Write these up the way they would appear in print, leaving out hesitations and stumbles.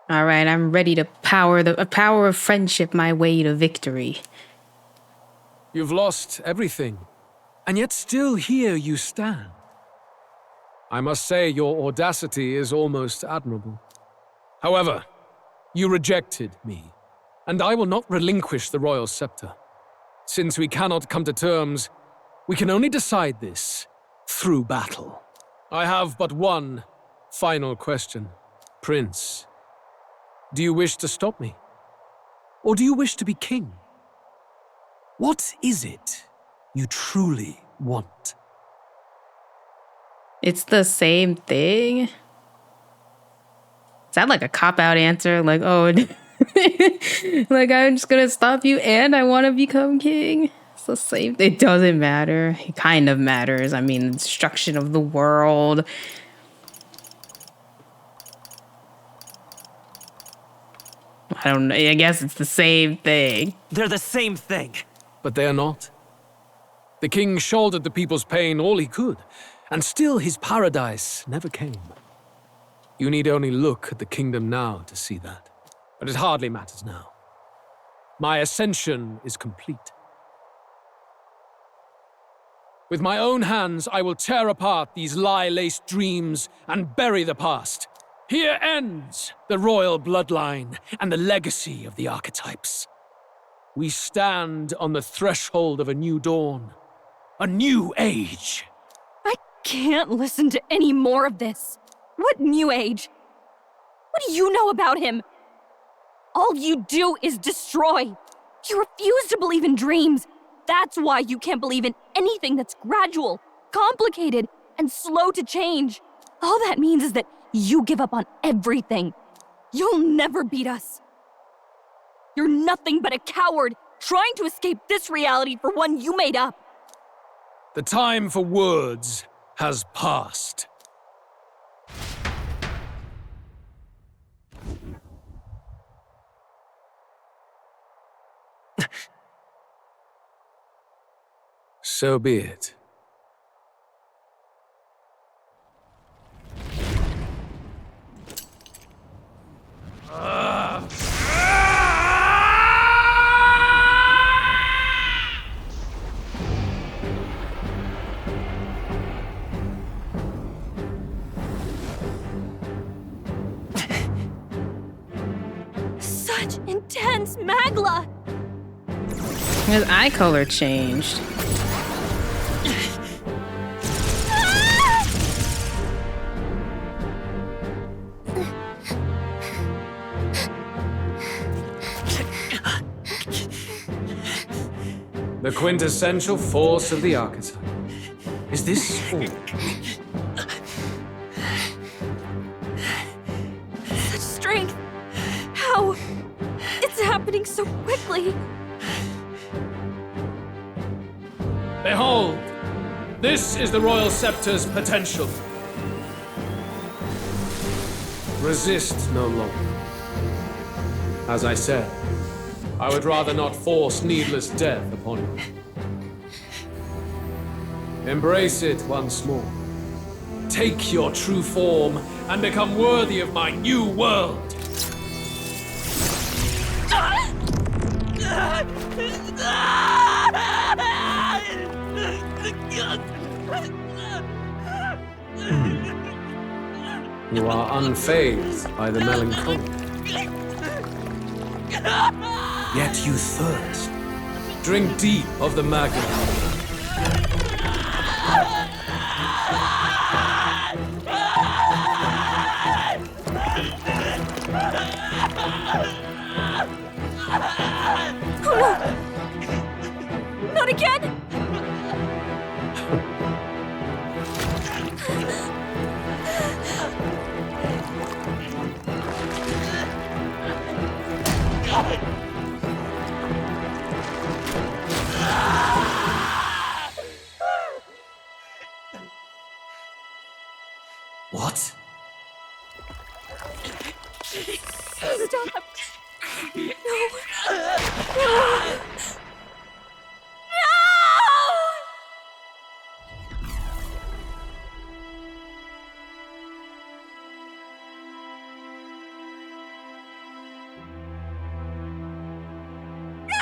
All right, I'm ready to power the power of friendship my way to victory. You've lost everything, and yet still here you stand. I must say your audacity is almost admirable. However, you rejected me, and I will not relinquish the royal scepter. Since we cannot come to terms, we can only decide this through battle. I have but one final question. Prince, do you wish to stop me? Or do you wish to be king? What is it you truly want? It's the same thing. Is that like a cop-out answer? Like, oh, like I'm just gonna stop you and I want to become king? It's the same. It doesn't matter. It kind of matters. I mean, the destruction of the world. I don't know. I guess it's the same thing. They're the same thing. But they are not. The king shouldered the people's pain all he could, and still his paradise never came. You need only look at the kingdom now to see that. But it hardly matters now. My ascension is complete. With my own hands, I will tear apart these lie-laced dreams and bury the past. Here ends the royal bloodline and the legacy of the archetypes. We stand on the threshold of a new dawn, a new age. I can't listen to any more of this. What new age? What do you know about him? All you do is destroy. You refuse to believe in dreams. That's why you can't believe in anything that's gradual, complicated, and slow to change. All that means is that you give up on everything. You'll never beat us. You're nothing but a coward trying to escape this reality for one you made up. The time for words has passed. So be it. Such intense magla! His eye color changed. The quintessential force of the archetype. Is this all? Such strength! How? It's happening so quickly! Behold! This is the royal scepter's potential. Resist no longer. As I said, I would rather not force needless death upon you. Embrace it once more. Take your true form and become worthy of my new world. You are unfazed by the melancholy. Yet you thirst. Drink deep of the magma. Not again! What? Stop! No!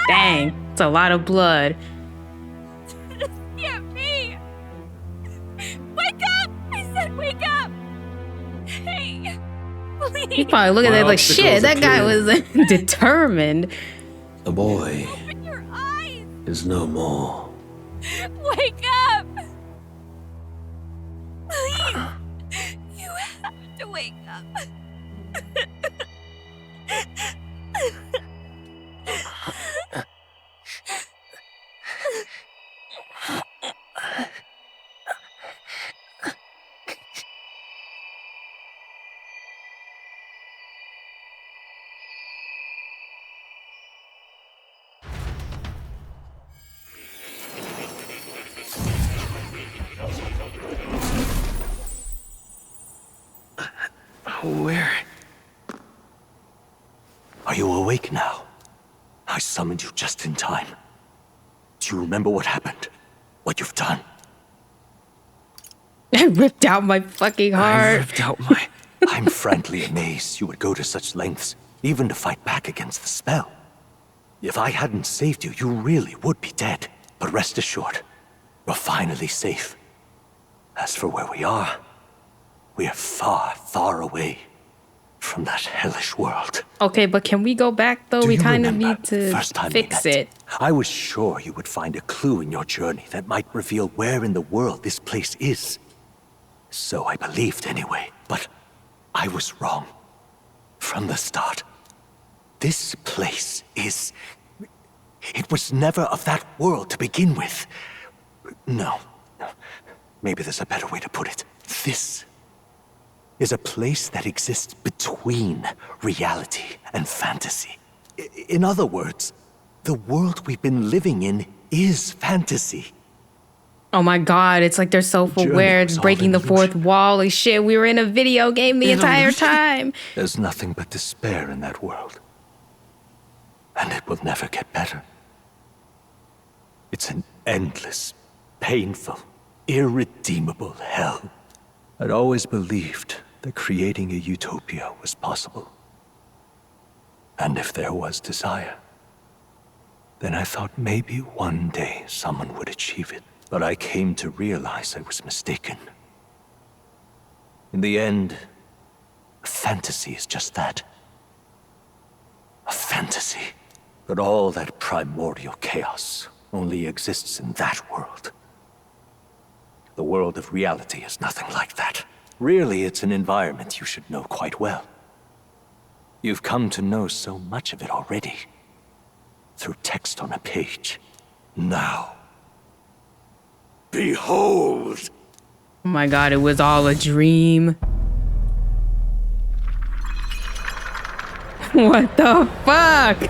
Dang, it's a lot of blood. Get me! Wake up! I said wake up! Hey, please. He probably looking at it like, shit, that guy was determined. The boy Open your eyes! is no more. Wake up! Please! You have to wake up. Where? Are you awake now? I summoned you just in time. Do you remember what happened? What you've done? I ripped out my fucking heart. Ripped out my... I'm frankly amazed you would go to such lengths, even to fight back against the spell. If I hadn't saved you, you really would be dead. But rest assured, you're finally safe. As for where we are far, far away from that hellish world. Okay, but can we go back though? Do We you kind of remember need to first time we fix met? it. I was sure you would find a clue in your journey that might reveal where in the world this place is. So I believed anyway, but I was wrong. From the start. This place is... It was never of that world to begin with. No. Maybe there's a better way to put it. This is a place that exists between reality and fantasy. In other words, the world we've been living in is fantasy. Oh my god, it's like they're self-aware. It's was all breaking the fourth illusion. wall. Like shit, we were in a video game the entire time. There's nothing but despair in that world. And it will never get better. It's an endless, painful, irredeemable hell. I'd always believed that creating a utopia was possible. And if there was desire, then I thought maybe one day someone would achieve it. But I came to realize I was mistaken. In the end, a fantasy is just that. A fantasy. But all that primordial chaos only exists in that world. The world of reality is nothing like that. Really, it's an environment you should know quite well. You've come to know so much of it already. Through text on a page. Now, behold! Oh my god, it was all a dream. What the fuck?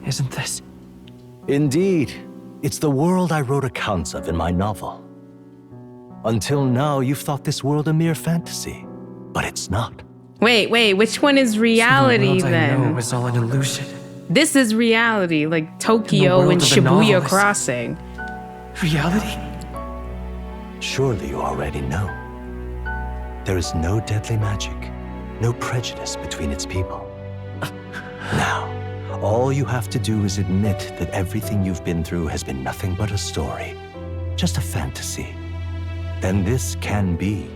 Isn't this... Indeed, it's the world I wrote accounts of in my novel. Until now, you've thought this world a mere fantasy, but it's not. Wait, which one is reality the world then? I know is all an illusion. This is reality, like Tokyo world and of the Shibuya novelist. Crossing. Reality? Surely you already know. There is no deadly magic, no prejudice between its people. Now, all you have to do is admit that everything you've been through has been nothing but a story, just a fantasy. Then this can be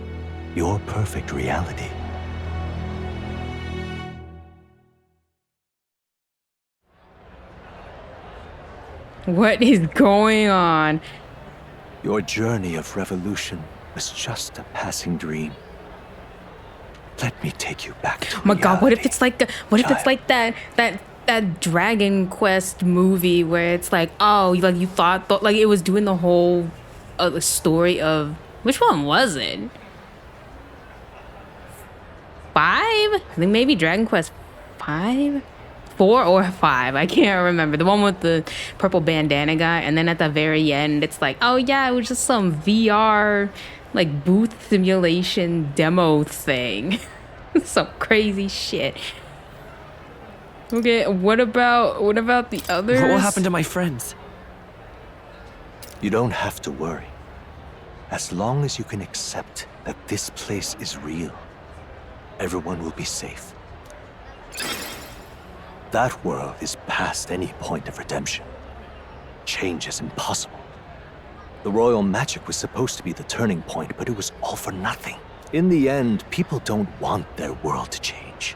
your perfect reality. What is going on? Your journey of revolution was just a passing dream. Let me take you back to Oh my god, what if reality, it's like what if it's child. like that Dragon Quest movie where it's like, oh, like you thought like it was doing the whole the story of which one was it? 5? I think maybe Dragon Quest 5? 4 or 5, I can't remember. The one with the purple bandana guy, and then at the very end, it's like, oh yeah, it was just some VR like booth simulation demo thing. Some crazy shit. Okay, what about the others? What will happen to my friends? You don't have to worry. As long as you can accept that this place is real, everyone will be safe. That world is past any point of redemption. Change is impossible. The royal magic was supposed to be the turning point, but it was all for nothing. In the end, people don't want their world to change.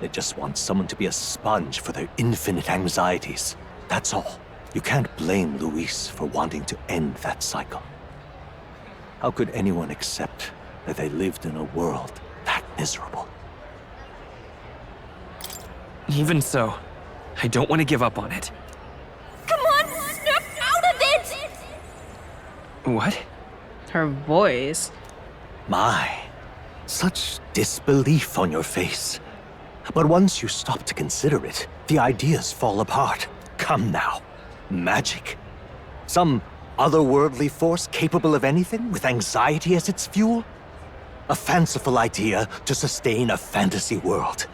They just want someone to be a sponge for their infinite anxieties. That's all. You can't blame Luis for wanting to end that cycle. How could anyone accept that they lived in a world that miserable? Even so, I don't want to give up on it. Come on, snap out of it! What? Her voice. My, such disbelief on your face. But once you stop to consider it, the ideas fall apart. Come now. Magic? Some otherworldly force capable of anything with anxiety as its fuel? A fanciful idea to sustain a fantasy world.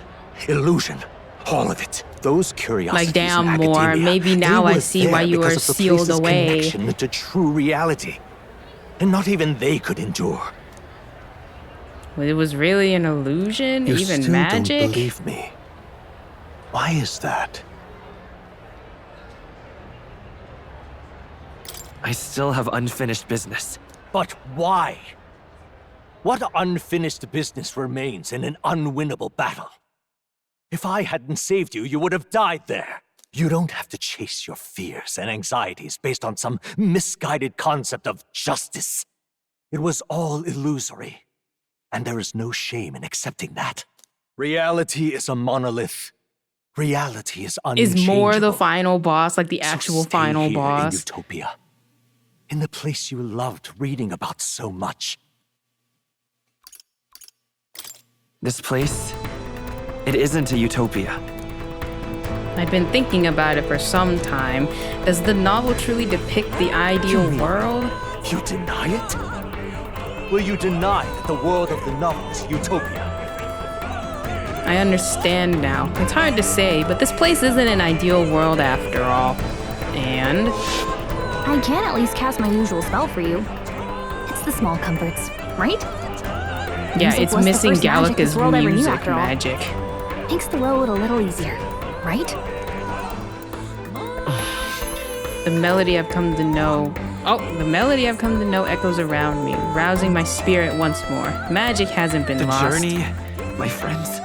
Illusion. All of it. Those curiosities Like, damn, in Moore, academia, maybe they now I were see there why you because were of the sealed place's away. connection to true reality. And not even they could endure. It was really an illusion? You Even still magic? don't believe me. Why is that? I still have unfinished business. But why? What unfinished business remains in an unwinnable battle? If I hadn't saved you, you would have died there. You don't have to chase your fears and anxieties based on some misguided concept of justice. It was all illusory, and there is no shame in accepting that. Reality is a monolith. Reality is Is Moore the unchangeable. final boss, like the So actual stay final here in boss? Utopia, in the place you loved reading about so much. This place, it isn't a utopia. I've been thinking about it for some time. Does the novel truly depict the ideal world? You deny it? Will you deny that the world of the novel is utopia? I understand now. It's hard to say, but this place isn't an ideal world after all. And I can at least cast my usual spell for you. It's the small comforts, right? yeah, Music it's was the missing first magic this Gallica's world ever knew, music after all. magic. Makes the road a little easier, right? The melody I've come to know. Oh, the melody I've come to know echoes around me, rousing my spirit once more. Magic hasn't been The lost. journey, my friends,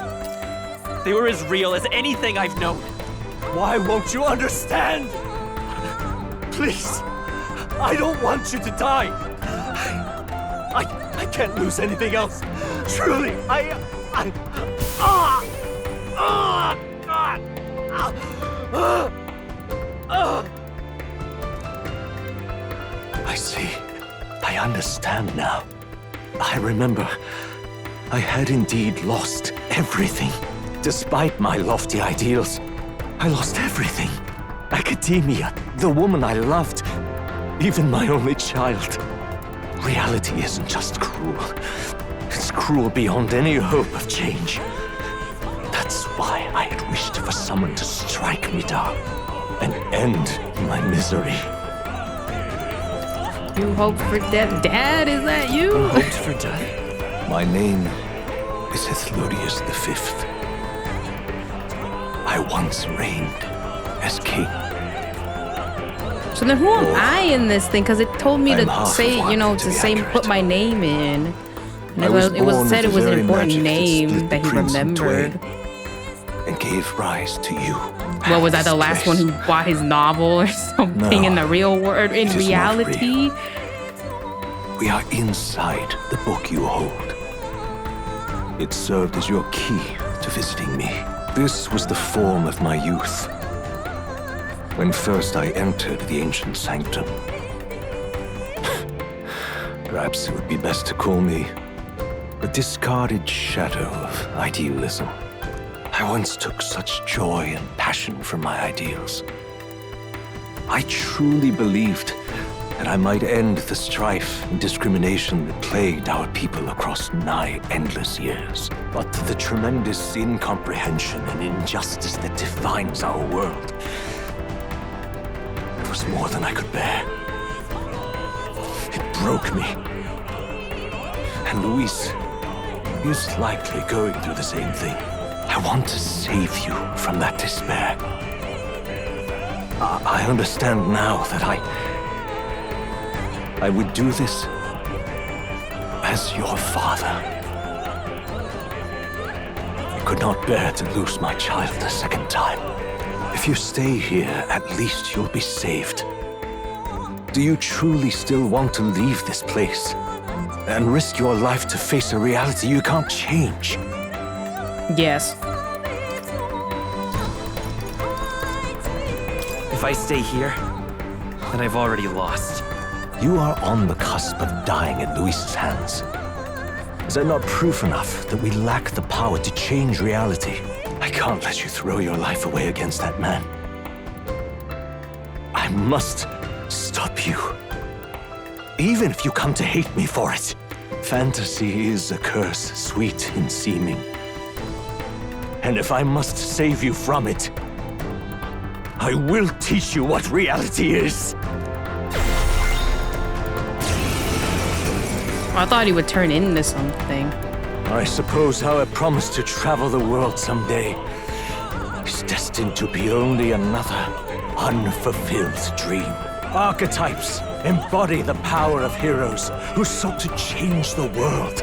they were as real as anything I've known. Why won't you understand? Please, I don't want you to die. I can't lose anything else. Truly, I see. I understand now. I remember. I had indeed lost everything. Despite my lofty ideals, I lost everything. Academia, the woman I loved, even my only child. Reality isn't just cruel. It's cruel beyond any hope of change. That's why I had wished for someone to strike me down and end my misery. You hope for death. Dad, is that you? Hoped for death. My name is Ethludius V. I once reigned as king. So then who am I in this thing? Because it told me I'm to half say, of one, you know, to to be say accurate. put my name in. And I it was was born said it with was the an very important magic that name split that the he prince in remembered. twain and gave rise to you. What was I and the this last one place. who bought his novel or something No, in the real world, in it is not reality? We are inside the book you hold. It served as your key to visiting me. This was the form of my youth. When first I entered the ancient sanctum. Perhaps it would be best to call me a discarded shadow of idealism. I once took such joy and passion for my ideals. I truly believed that I might end the strife and discrimination that plagued our people across nigh endless years. But the tremendous incomprehension and injustice that defines our world, it was more than I could bear. It broke me. And Luis is likely going through the same thing. I want to save you from that despair. I understand now that I would do this as your father. I could not bear to lose my child a second time. If you stay here, at least you'll be saved. Do you truly still want to leave this place and risk your life to face a reality you can't change? Yes. If I stay here, then I've already lost. You are on the cusp of dying at Luis's hands. Is that not proof enough that we lack the power to change reality? I can't let you throw your life away against that man. I must stop you. Even if you come to hate me for it. Fantasy is a curse, sweet in seeming. And if I must save you from it, I will teach you what reality is. I thought he would turn into something. I suppose how I promised to travel the world someday is destined to be only another unfulfilled dream. Archetypes embody the power of heroes who sought to change the world.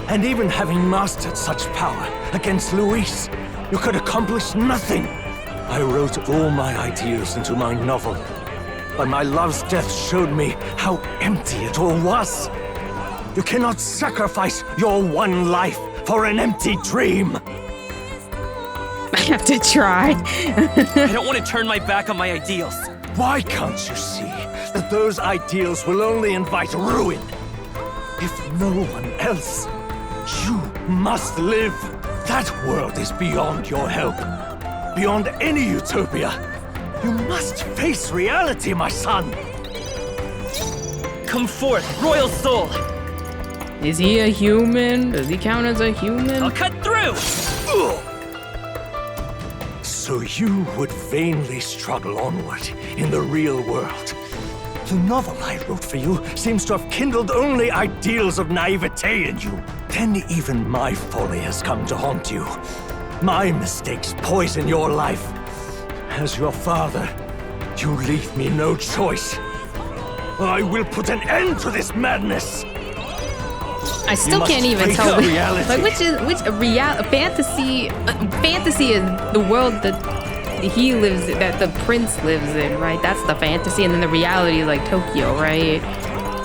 And even having mastered such power against Luis, you could accomplish nothing. I wrote all my ideals into my novel, but my love's death showed me how empty it all was. You cannot sacrifice your one life for an empty dream. I have to try. I don't want to turn my back on my ideals. Why can't you see that those ideals will only invite ruin? If no one else, you must live. That world is beyond your help. Beyond any utopia. You must face reality, my son. Come forth, royal soul. Is he a human? Does he count as a human? I'll cut through. So you would vainly struggle onward in the real world. The novel I wrote for you seems to have kindled only ideals of naivete in you. Then even my folly has come to haunt you. My mistakes poison your life. As your father, you leave me no choice. I will put an end to this madness. I still can't even tell like which fantasy. Fantasy is the world that he lives in, that the prince lives in, right? That's the fantasy, and then the reality is like Tokyo, right?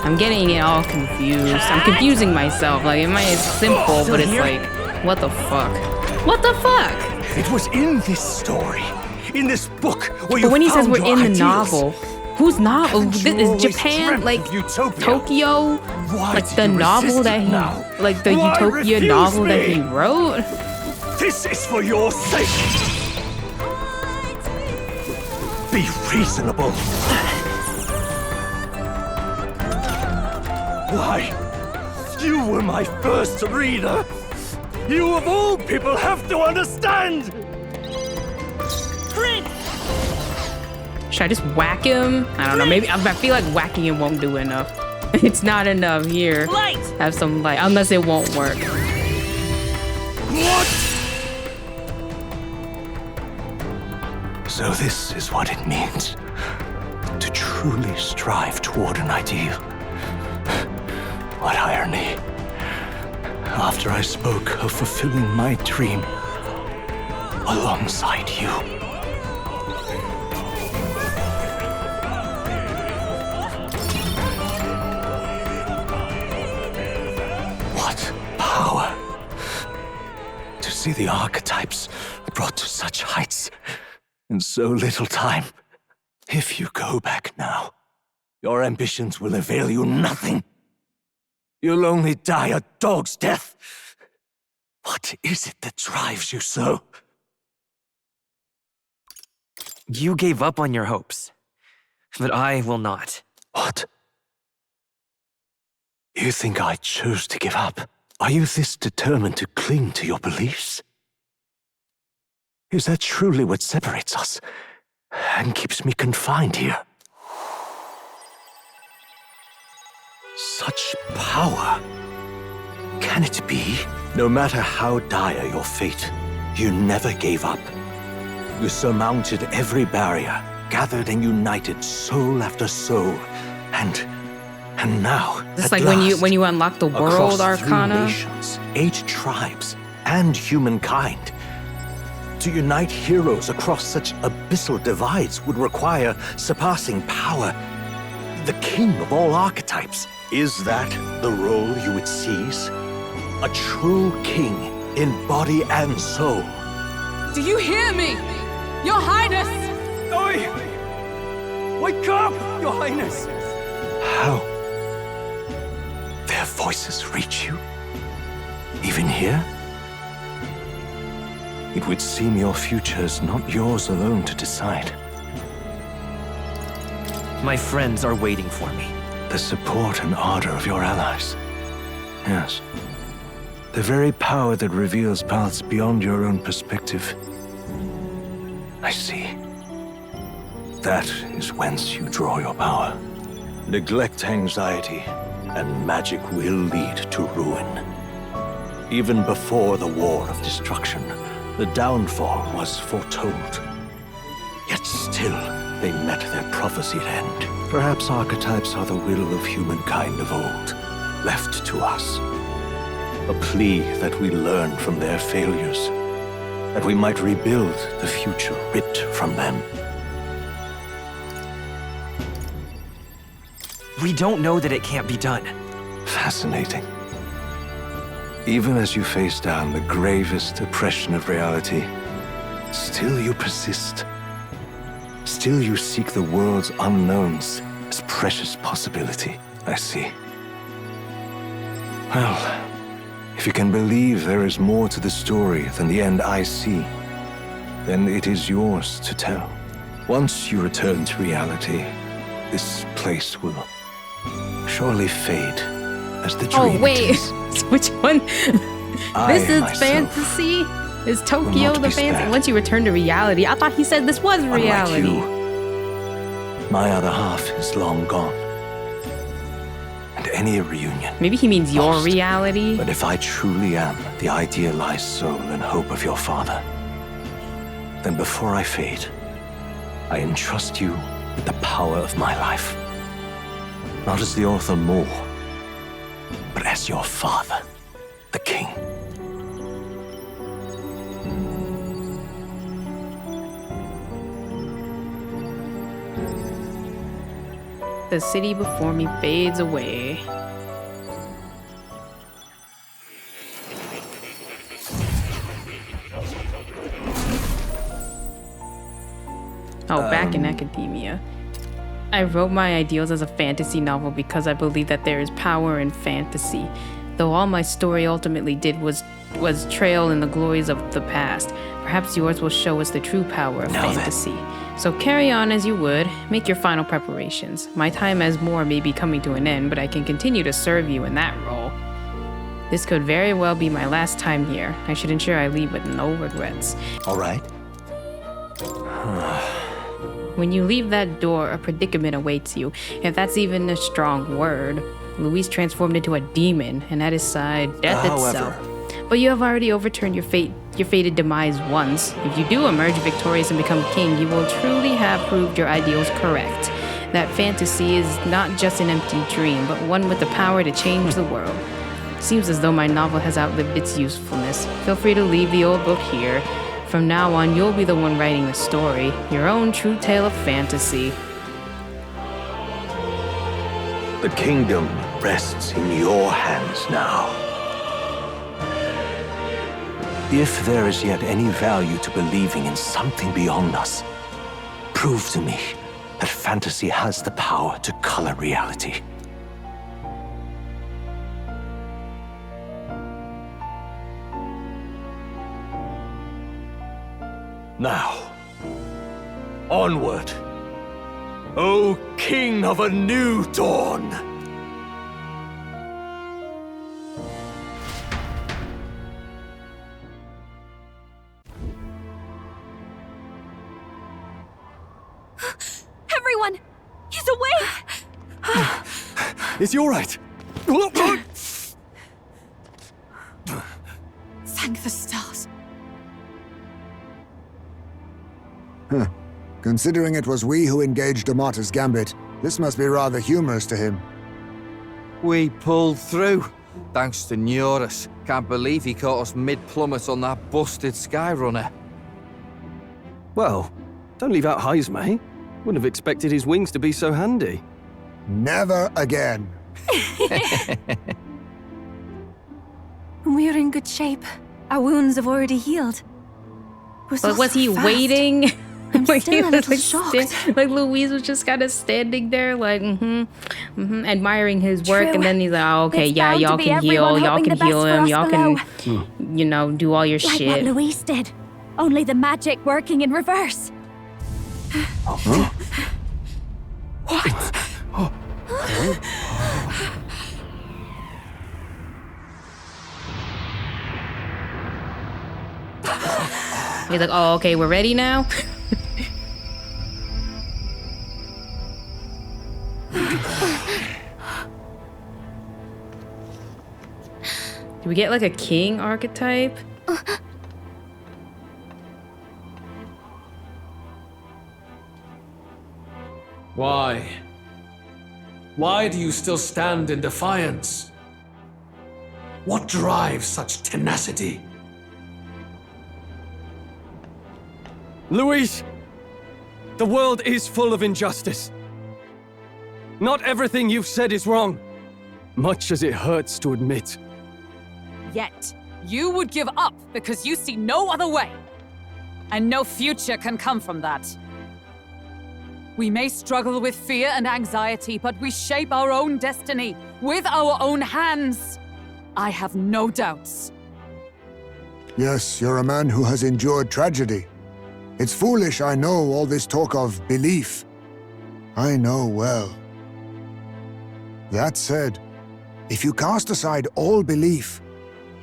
I'm getting it all confused. I'm confusing myself. Like it might be simple, but it's like, what the fuck? What the fuck? It was in this story, in this book, where you But when he says found we're your in the ideals. novel, whose novel? Haven't This you is always Japan, dreamt like of utopia? Tokyo, Why like do the you novel resist that it he, now? like the Why Utopia refuse novel that me? he wrote. This is for your sake. Be reasonable. Why? You were my first reader. You of all people have to understand. Prince! Should I just whack him? I don't know. Maybe I feel like whacking him won't do enough. It's not enough here. Light! Have some light, unless it won't work. What? So this is what it means to truly strive toward an ideal. What irony. After I spoke of fulfilling my dream alongside you. What power to see the archetypes brought to such heights in so little time. If you go back now, your ambitions will avail you nothing. You'll only die a dog's death. What is it that drives you so? You gave up on your hopes, but I will not. What? You think I chose to give up? Are you this determined to cling to your beliefs? Is that truly what separates us and keeps me confined here? Such power. Can it be? No matter how dire your fate, You never gave up. You surmounted every barrier, gathered and united soul after soul, and now, It's at like last, when you unlock the across world arcana. 3 nations, 8 tribes, and humankind. To unite heroes across such abyssal divides would require surpassing power. The king of all archetypes. Is that the role you would seize? A true king in body and soul. Do you hear me? Your Highness! Oi! Wake up, Your Highness! How? Their voices reach you? Even here? It would seem your future is not yours alone to decide. My friends are waiting for me. The support and ardor of your allies. Yes. The very power that reveals paths beyond your own perspective. I see. That is whence you draw your power. Neglect anxiety, and magic will lead to ruin. Even before the War of Destruction, the downfall was foretold. Yet still, they met their prophesied end. Perhaps archetypes are the will of humankind of old, left to us. A plea that we learn from their failures, that we might rebuild the future ripped from them. We don't know that it can't be done. Fascinating. Even as you face down the gravest oppression of reality, still you persist. Still you seek the world's unknowns as precious possibility. I see. Well, if you can believe there is more to the story than the end I see, then it is yours to tell. Once you return to reality, this place will surely fade as the dream Oh wait, is. which one? I This is myself fantasy? Is will Tokyo not the be fantasy? spared. Once you return to reality, I thought he said this was Unlike reality. you, my other half is long gone. And any reunion. Maybe he means your Lost. reality. But if I truly am the idealized soul and hope of your father, then before I fade, I entrust you with the power of my life. Not as the author Moore, but as your father, the king. The city before me fades away. Oh, back in academia. I wrote my ideals as a fantasy novel because I believe that there is power in fantasy. Though all my story ultimately did was trail in the glories of the past, perhaps yours will show us the true power of Now then. fantasy. So carry on as you would, make your final preparations. My time as Moore may be coming to an end, but I can continue to serve you in that role. This could very well be my last time here. I should ensure I leave with no regrets. All right? When you leave that door, a predicament awaits you, if that's even a strong word. Luis transformed into a demon, and at his side, death itself. But you have already overturned your fated demise once. If you do emerge victorious and become king, you will truly have proved your ideals correct. That fantasy is not just an empty dream, but one with the power to change the world. Seems as though my novel has outlived its usefulness. Feel free to leave the old book here. From now on, you'll be the one writing the story, your own true tale of fantasy. The kingdom rests in your hands now. If there is yet any value to believing in something beyond us, prove to me that fantasy has the power to color reality. Now, onward, O King of a new dawn! Everyone! He's awake! Is he all right? Thank the stars. Considering it was we who engaged Amata's gambit, this must be rather humorous to him. We pulled through, thanks to Neurus. Can't believe he caught us mid-plummet on that busted Skyrunner. Well, don't leave out Heis, mate. Wouldn't have expected his wings to be so handy. Never again. We're in good shape. Our wounds have already healed. But was he waiting? I'm Like still he a was little like, shocked. like Louise was just kind of standing there, like, admiring his work, True. and then he's like, oh, okay, It's yeah, bound to y'all be can everyone heal, y'all hoping can the best heal for him, us y'all below. can, you know, do all your Like shit. what Louise did. Only the magic working in reverse. He's like, oh, okay, we're ready now. Do we get like a king archetype? Why? Why do you still stand in defiance? What drives such tenacity? Luis! The world is full of injustice. Not everything you've said is wrong, much as it hurts to admit. Yet, you would give up because you see no other way. And no future can come from that. We may struggle with fear and anxiety, but we shape our own destiny with our own hands. I have no doubts. Yes, you're a man who has endured tragedy. It's foolish, I know, all this talk of belief. I know well. That said, if you cast aside all belief,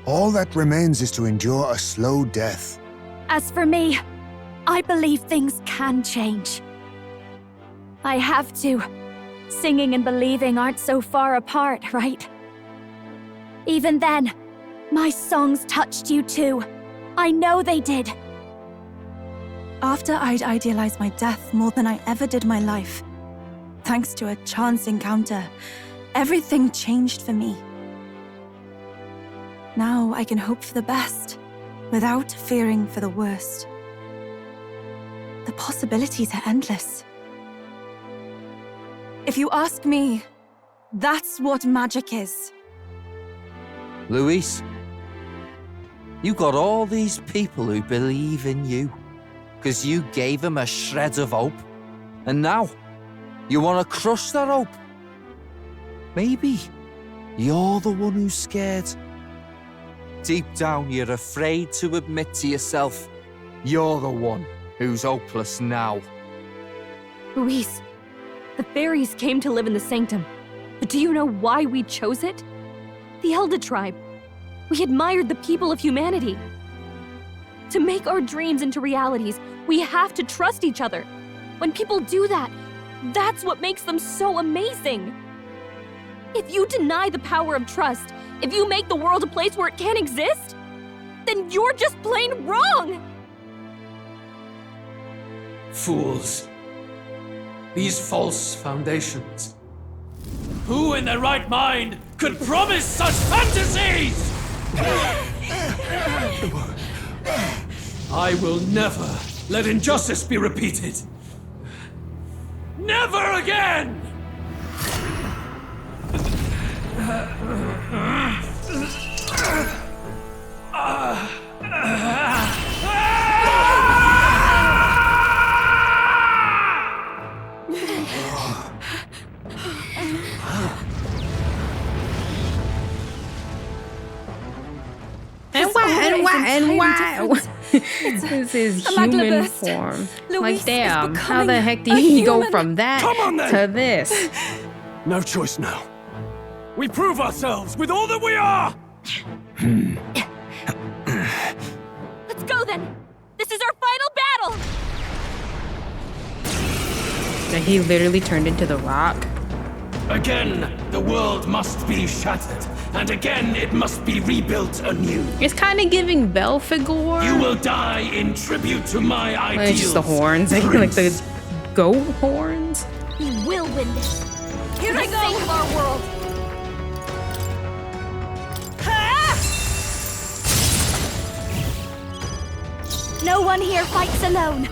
all that remains is to endure a slow death. As for me, I believe things can change. I have to. Singing and believing aren't so far apart, right? Even then, my songs touched you too. I know they did. After I'd idealized my death more than I ever did my life, thanks to a chance encounter, everything changed for me. Now I can hope for the best, without fearing for the worst. The possibilities are endless. If you ask me, that's what magic is. Luis, you got all these people who believe in you, because you gave them a shred of hope. And now, you want to crush that hope. Maybe you're the one who's scared. Deep down, you're afraid to admit to yourself, you're the one who's hopeless now. Louise, the fairies came to live in the Sanctum. But do you know why we chose it? The Elder Tribe. We admired the people of humanity. To make our dreams into realities, we have to trust each other. When people do that, that's what makes them so amazing. If you deny the power of trust, if you make the world a place where it can't exist, then you're just plain wrong! Fools. These false foundations. Who in their right mind could promise such fantasies? I will never let injustice be repeated. Never again! And why? This is human form. Like, damn, how the heck do you go from that to this? No choice now. We prove ourselves with all that we are! Let's go then! This is our final battle! And he literally turned into the Rock. Again, the world must be shattered, and again it must be rebuilt anew. It's kind of giving Belphegor. You will die in tribute to my ideals. It's just the horns, like the goat horns. We will win this. Here For I the go! sake of our world. No one here fights alone.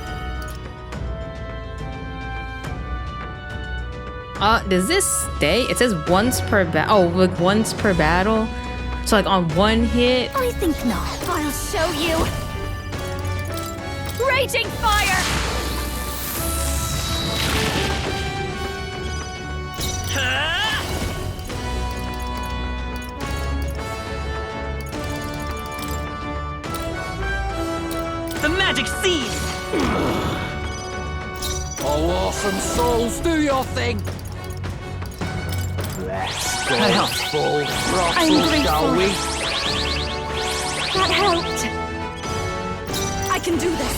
Does this stay? It says once per like once per battle. So like on one hit. I think not. I'll show you. Raging fire! The magic seed! Oh, awesome souls, do your thing! Let's go full I'm throttle, grateful. shall we? That helped. I can do this.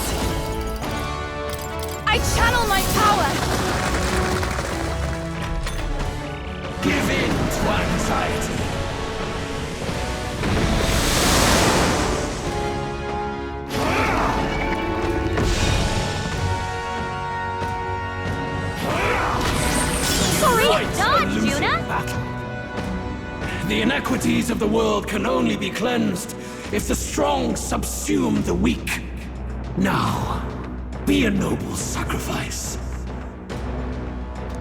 I channel my power. Give in to anxiety. Sorry, Fight a dodge, losing Juna. battle. The inequities of the world can only be cleansed if the strong subsume the weak. Now, be a noble sacrifice.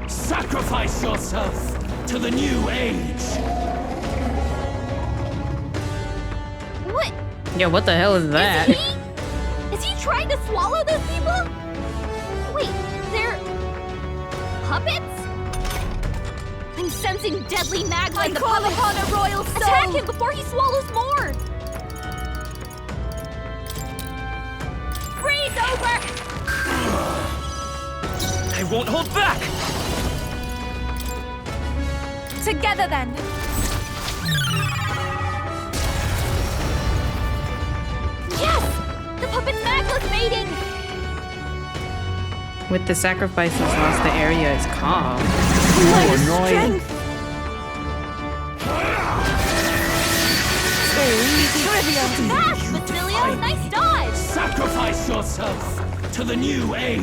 Sacrifice yourself to the new age. What? Yeah, what the hell is that? Is he trying to swallow those people? Wait, they're puppets? I'm sensing deadly magma in the call puppet. upon a royal soul. Attack him before he swallows more. Freeze over! I won't hold back! Together then. Yes! The puppet's magma's mating! With the sacrifices lost, the area is calm. Oh, annoying. Fast, Basilio! Nice dodge! Sacrifice yourself to the new age.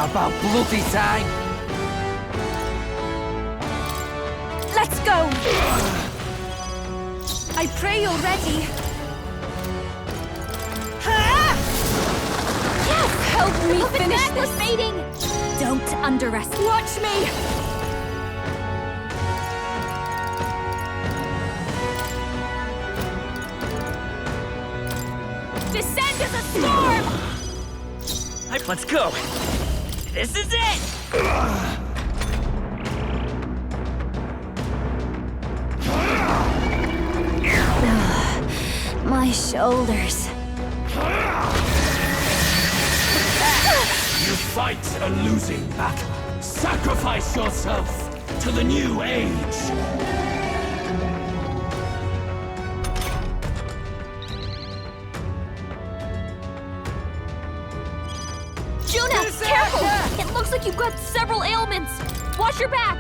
About bloody time. Let's go. I pray you're ready. Yes! Help me The puppet's finish magma's this. mating! Don't underestimate. Watch me. Descend as a storm! Alright, let's go. This is it! My shoulders. You fight a losing battle. Sacrifice yourself to the new age. Juna, careful! It looks like you've got several ailments. Watch your back.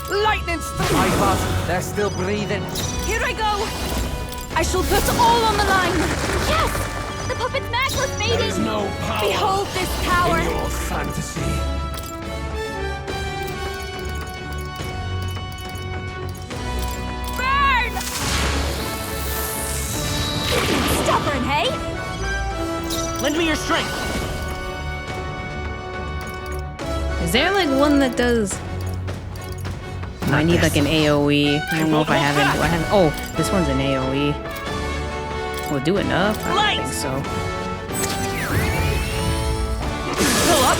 Lightning strike! My bad, they're still breathing. Here I go. I shall put all on the line. Yes! The puppet's magma's There is mating! no power Behold this power. in your fantasy. Burn! Stubborn, hey? Lend me your strength! Is there like one that does? I need like an AoE. I don't know if I have it. Do I have? Oh, this one's an AoE. Will it do enough? I don't think so. Pull up!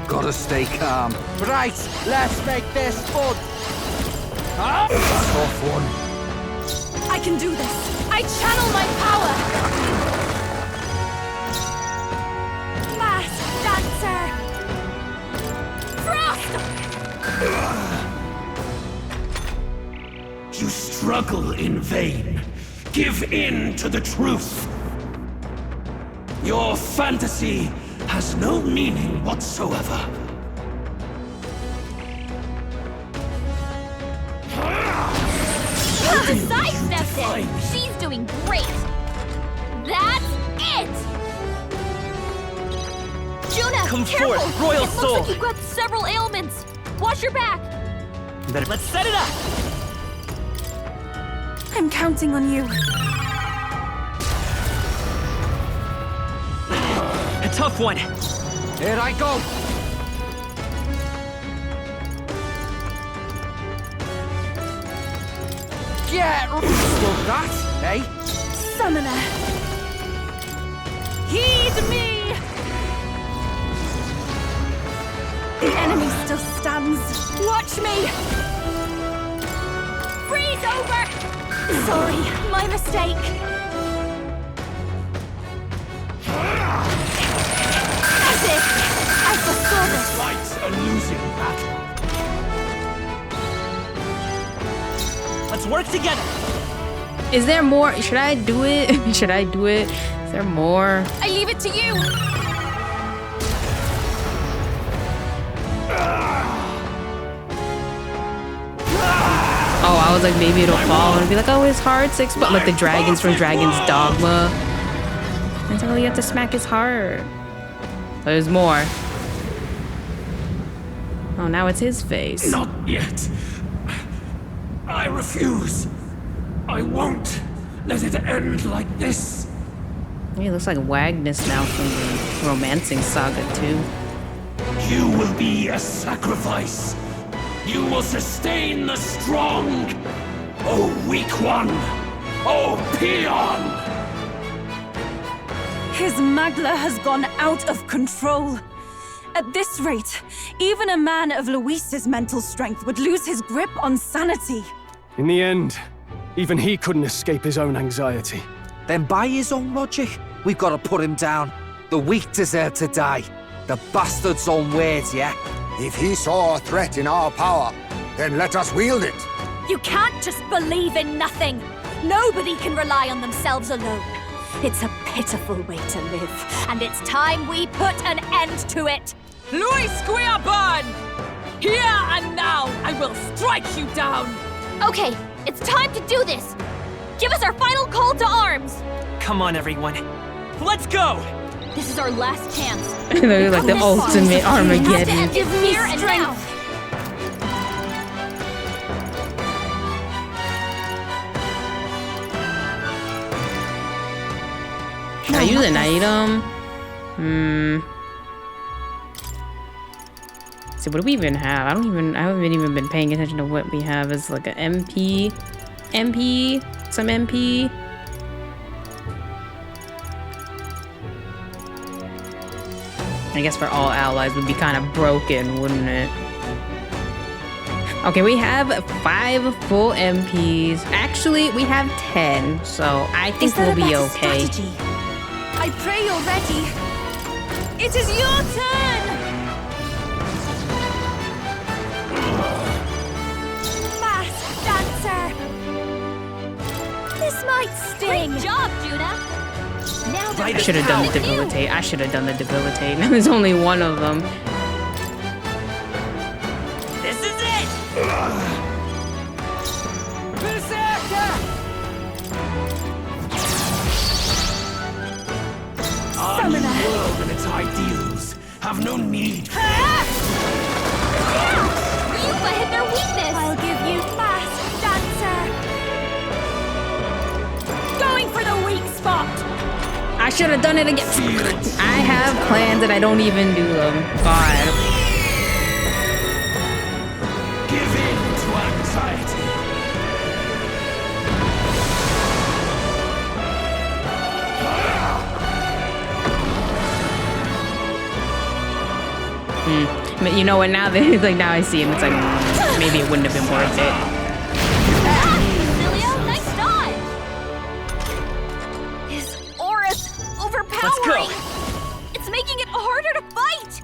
Gotta stay calm. Right, let's make this fun. Tough one. I can do this. I channel my power. Masked dancer. You struggle in vain. Give in to the truth. Your fantasy has no meaning whatsoever. You sidestepped it! She's doing great! That's it! Juna, Come careful! forth, royal it soul! looks like you've got several ailments. Watch your back! Let's set it up! I'm counting on you. A tough one. Here I go! Get stop that, eh? Summoner. Heed me! The enemy still stands. Watch me! Freeze over! Sorry, my mistake. As if I foresaw this. Fights a losing battle. Let's work together. Is there more? Should I do it? Should I do it? Is there more? I leave it to you! Oh, I was like, maybe it'll fall and be like, oh, his heart's explode. Like the dragons from Dragon's Dogma. It's like, oh, you have to smack his heart. There's more. Oh, now it's his face. Not yet. I refuse. I won't let it end like this. He looks like Wagnus now from the Romancing Saga too. You will be a sacrifice. You will sustain the strong. Oh, weak one. Oh, peon. His Magla has gone out of control. At this rate, even a man of Luis's mental strength would lose his grip on sanity. In the end, even he couldn't escape his own anxiety. Then by his own logic, we've got to put him down. The weak deserve to die. The bastard's own words, yeah? If he saw a threat in our power, then let us wield it. You can't just believe in nothing. Nobody can rely on themselves alone. It's a pitiful way to live, and it's time we put an end to it. Luis Guiaban! Here and now, I will strike you down! Okay, it's time to do this. Give us our final call to arms. Come on, everyone. Let's go! This is our last chance. They're like the ultimate Armageddon. Give me strength. Should I use an item? So what do we even have? I haven't even been paying attention to what we have as like an MP, some MP. I guess for all allies would be kind of broken, wouldn't it? Okay, we have 5 full MPs. Actually, we have 10, so I think we'll be okay. Strategy? I pray you're ready. It is your turn! Masked dancer! This might sting! Great job, Juna! Now I should have done the debilitate. I should have done the debilitate. There's only one of them. This is it! Our new world and its ideals have no need. Yuba hit their weakness! I'll give you masked dancer! Going for the weak spot! I should have done it again. I have plans and I don't even do them. God. Give in to anxiety. But you know what? Now that it's like now I see him, it's like maybe it wouldn't have been worth it. Cecilia, nice dodge! His aura's overpowering! Let's go! It's making it harder to fight!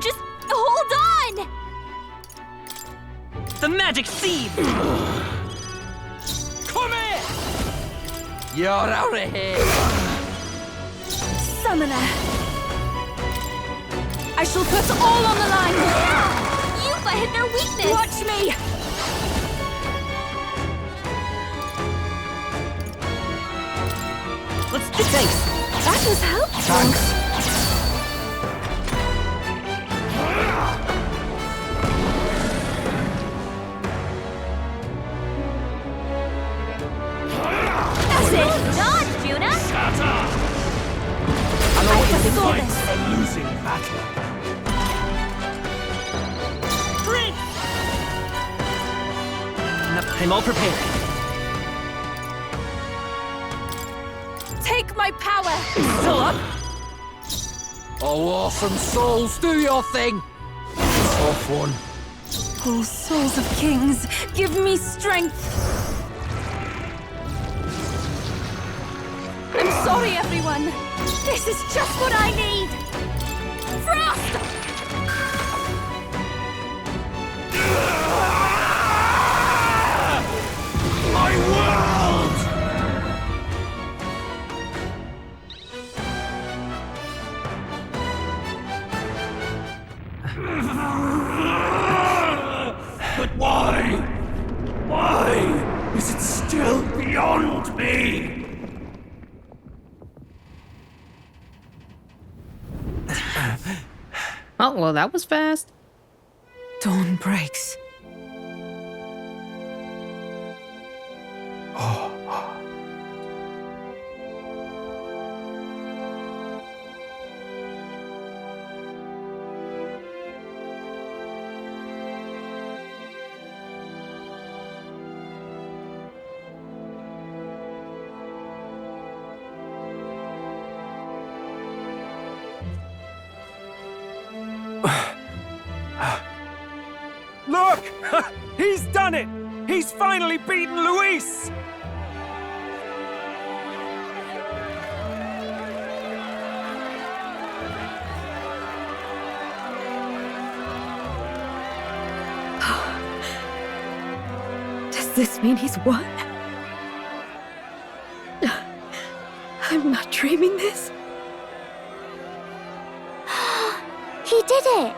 Just hold on! The magic seed! Come here! You're out of here! Summoner! I shall put all on the line! Yuffie hit their weakness! Watch me! Let's do thanks. That was helpful. That's it! Dodge, Juna! A losing battle. I'm all prepared. Take my power! Still up? Oh, awesome souls, do your thing! Off one. Oh, souls of kings, give me strength! I'm sorry, everyone. This is just what I need! Frost! My world! But why? Why is it still beyond me? Oh, well, that was fast. Dawn breaks. Look! He's done it! He's finally beaten Luis! Does this mean he's won? I'm not dreaming this. He did it!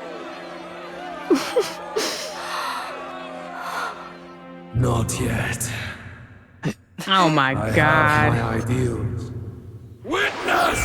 Not yet. Oh my I god. have my ideals. Witness!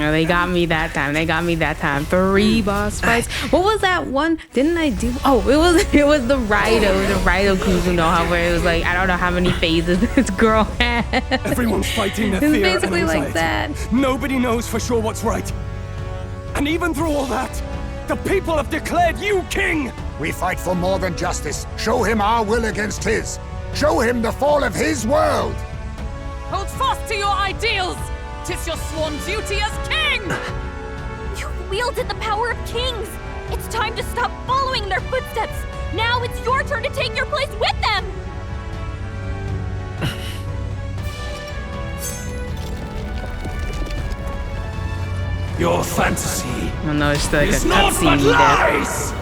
Oh, they got me that time. They got me that time. 3 boss fights. What was that one? Didn't I do? Oh, it was the Raido Kuzuno, where it was like, I don't know how many phases this girl had. Everyone's fighting their It's fear and basically like anxiety. that. Nobody knows for sure what's right. And even through all that, the people have declared you king! We fight for more than justice. Show him our will against his. Show him the fall of his world. Hold fast to your ideals! 'Tis your sworn duty as king! You wielded the power of kings! It's time to stop following in their footsteps! Now it's your turn to take your place with them! Your fantasy Oh no, it's still like a is not but cutscene that lies!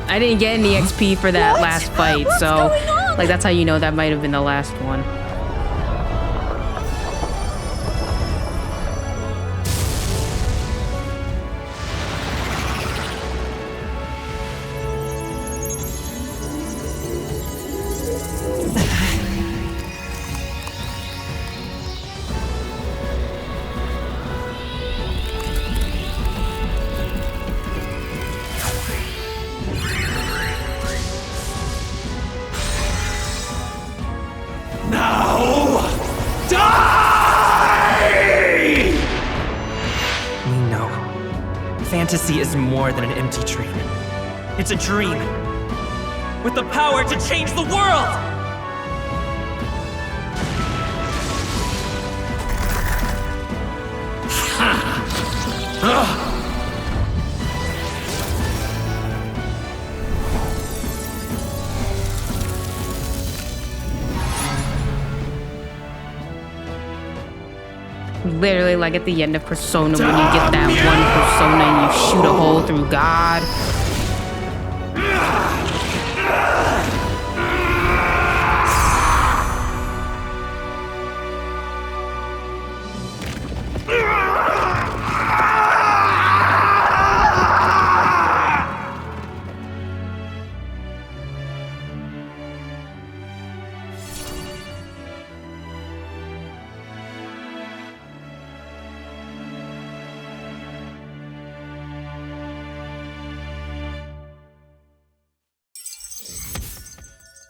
I didn't get any XP for that last fight, What's so going on? like that's how you know that might have been the last one. Now, die! We know. Fantasy is more than an empty dream. It's a dream. With the power to change the world! Literally like at the end of Persona when you get that one Persona and you shoot a hole through God.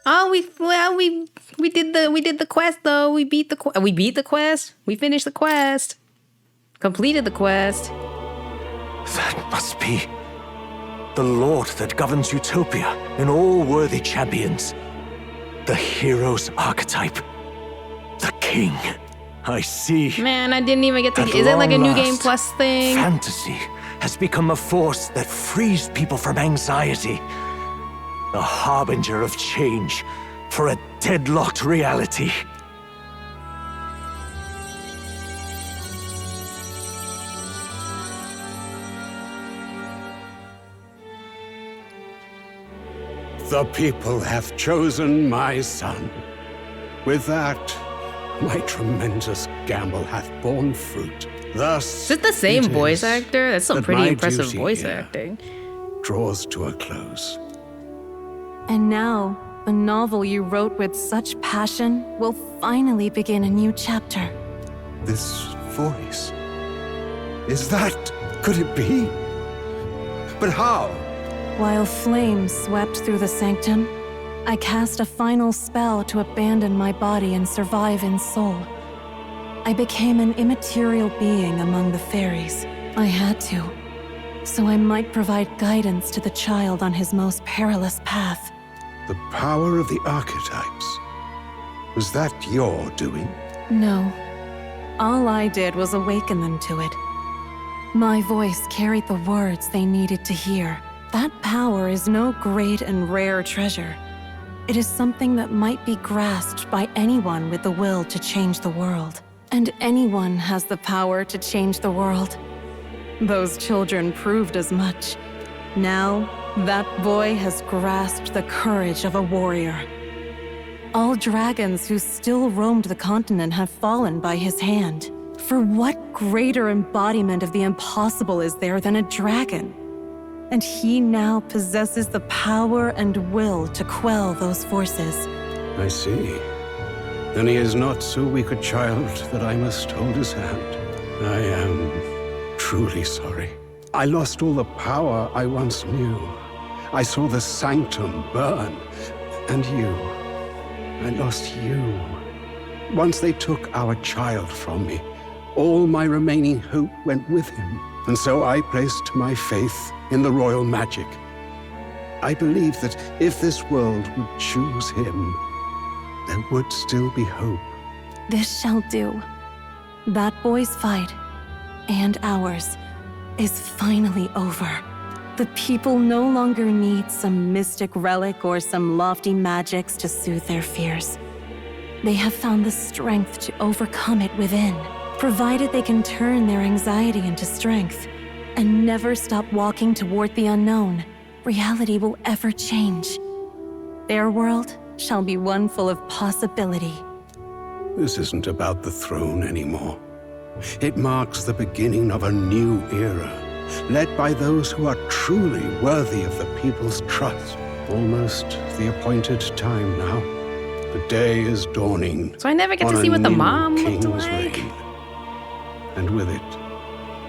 Oh, we did the quest though. We beat the quest. We finished the quest. Completed the quest. That must be the Lord that governs Utopia in all worthy champions. The hero's archetype. The king. I see. Man, I didn't even get to. At Is it like a long new game last, plus thing? Fantasy has become a force that frees people from anxiety. A harbinger of change for a deadlocked reality. The people have chosen my son. With that, my tremendous gamble hath borne fruit. Thus, Is it the same it voice is actor? That's some that pretty my impressive duty voice here acting. draws to a close. And now, the novel you wrote with such passion will finally begin a new chapter. This voice. Is that... could it be? But how? While flames swept through the sanctum, I cast a final spell to abandon my body and survive in soul. I became an immaterial being among the fairies. I had to, so I might provide guidance to the child on his most perilous path. The power of the archetypes. Was that your doing? No. All I did was awaken them to it. My voice carried the words they needed to hear. That power is no great and rare treasure. It is something that might be grasped by anyone with the will to change the world. And anyone has the power to change the world. Those children proved as much. Now, that boy has grasped the courage of a warrior. All dragons who still roamed the continent have fallen by his hand. For what greater embodiment of the impossible is there than a dragon? And he now possesses the power and will to quell those forces. I see. Then he is not so weak a child that I must hold his hand. I am truly sorry. I lost all the power I once knew. I saw the sanctum burn. And you. I lost you. Once they took our child from me, all my remaining hope went with him. And so I placed my faith in the royal magic. I believed that if this world would choose him, there would still be hope. This shall do. That boy's fight, and ours, is finally over. The people no longer need some mystic relic or some lofty magics to soothe their fears. They have found the strength to overcome it within, provided they can turn their anxiety into strength and never stop walking toward the unknown. Reality will ever change. Their world shall be one full of possibility. This isn't about the throne anymore. It marks the beginning of a new era, led by those who are truly worthy of the people's trust. Almost the appointed time now. The day is dawning. So I never get to see what the mom looked like. Reign. And with it,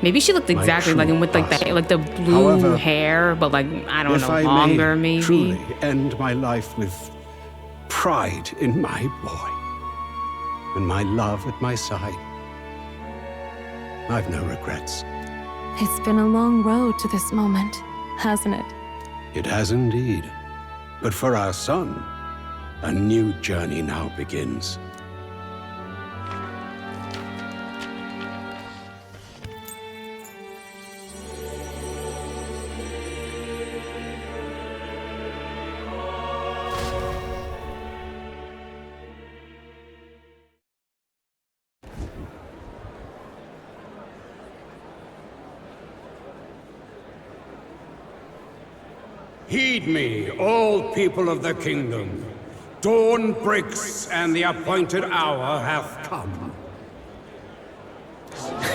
maybe she looked exactly like him with like the blue However, hair, but like I don't if know, I longer may maybe. truly end my life with pride in my boy and my love at my side, I've no regrets. It's been a long road to this moment, hasn't it? It has indeed. But for our son, a new journey now begins. Heed me, all people of the kingdom. Dawn breaks, and the appointed hour hath come.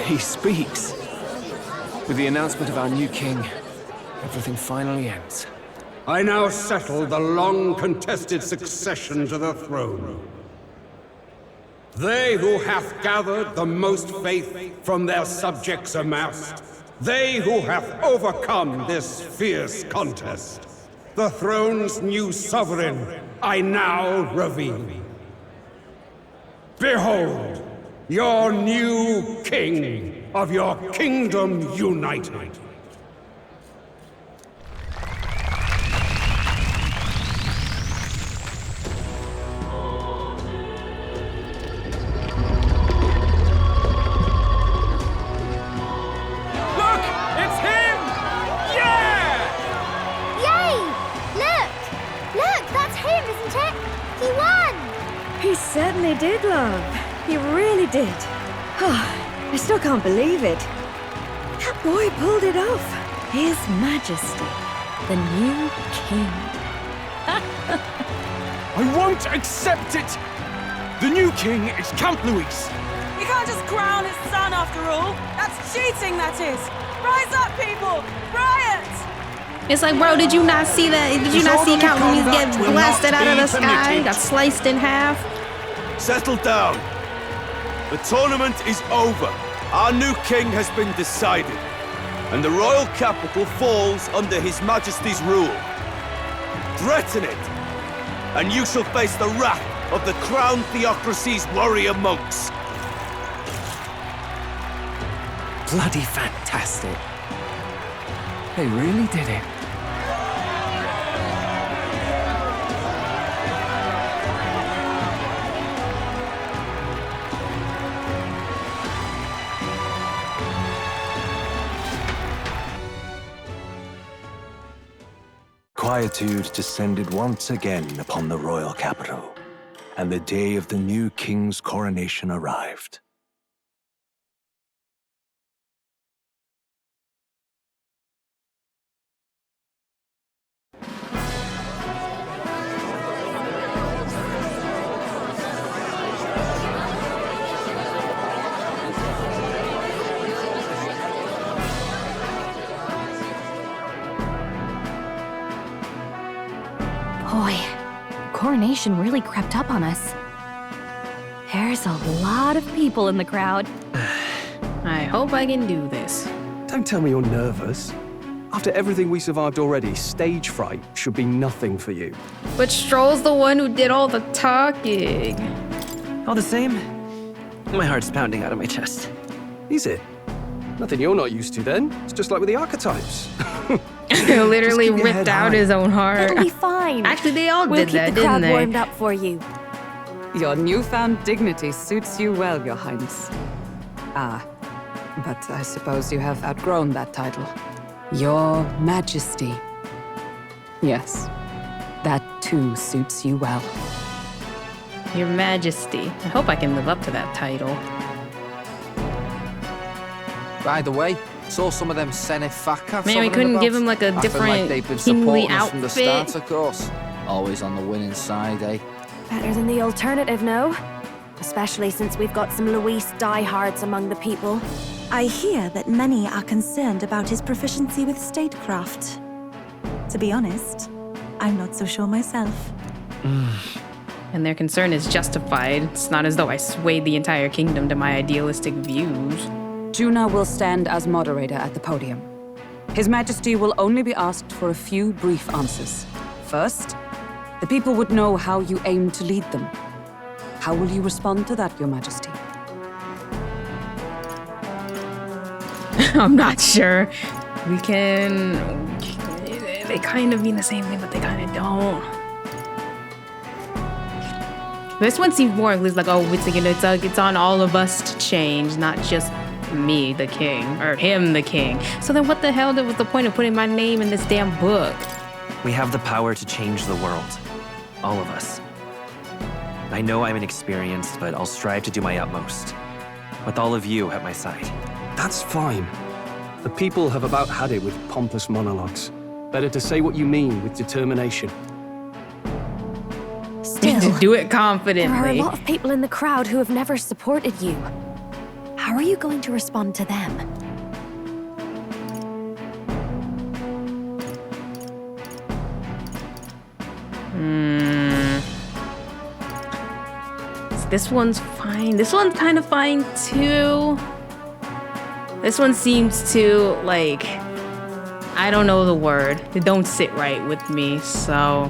He speaks. With the announcement of our new king, everything finally ends. I now settle the long-contested succession to the throne. They who hath gathered the most faith from their subjects amassed, they who have overcome this fierce contest, the throne's new sovereign I now reveal. Behold, your new king of your kingdom united. Look! It's him! Yeah! Yay! Look! Look, that's him, isn't it? He won! He certainly did, love. He really did. Oh, I still can't believe it. That boy pulled it off. His Majesty, the new king. I won't accept it! The new king is Count Luis. You can't just crown his son after all. That's cheating, that is. Rise up, people! Riot! It's like, bro, did you not see that? Did you not see Count Louis get blasted out of the sky? Got sliced in half? Settle down. The tournament is over. Our new king has been decided. And the royal capital falls under His Majesty's rule. Threaten it, and you shall face the wrath of the crown theocracy's warrior monks. Bloody fantastic. They really did it. Quietude descended once again upon the royal capital, and the day of the new king's coronation arrived. Boy, coronation really crept up on us. There's a lot of people in the crowd. I hope I can do this. Don't tell me you're nervous. After everything we survived already, stage fright should be nothing for you. But Stroll's the one who did all the talking. All the same, my heart's pounding out of my chest. Is it? Nothing you're not used to then. It's just like with the archetypes. Literally keep your ripped head out high. his own heart. It'll be fine. Actually, they all We'll did keep that, the crowd didn't they? warmed up for you. Your newfound dignity suits you well, Your Highness. Ah, but I suppose you have outgrown that title. Your Majesty. Yes, that too suits you well. Your Majesty. I hope I can live up to that title. By the way, saw some of them Senefaka. Man, we couldn't give him like a different kingly from the start, outfit. of course. Always on the winning side, eh? Better than the alternative, no? Especially since we've got some Luis diehards among the people. I hear that many are concerned about his proficiency with statecraft. To be honest, I'm not so sure myself. And their concern is justified. It's not as though I swayed the entire kingdom to my idealistic views. Juna will stand as moderator at the podium. His Majesty will only be asked for a few brief answers. First, the people would know how you aim to lead them. How will you respond to that, Your Majesty? I'm not sure. We can... They kind of mean the same thing, but they kind of don't. This one seems more like, oh, it's on all of us to change, not just me, the king, or him, the king. So then what the hell was the point of putting my name in this damn book? We have the power to change the world. All of us. I know I'm inexperienced, but I'll strive to do my utmost. With all of you at my side. That's fine. The people have about had it with pompous monologues. Better to say what you mean with determination. Still, to do it there are a confidently. lot of people in the crowd who have never supported you. How are you going to respond to them? This one's fine. This one's kind of fine too. This one seems to, like, I don't know the word. It don't sit right with me, so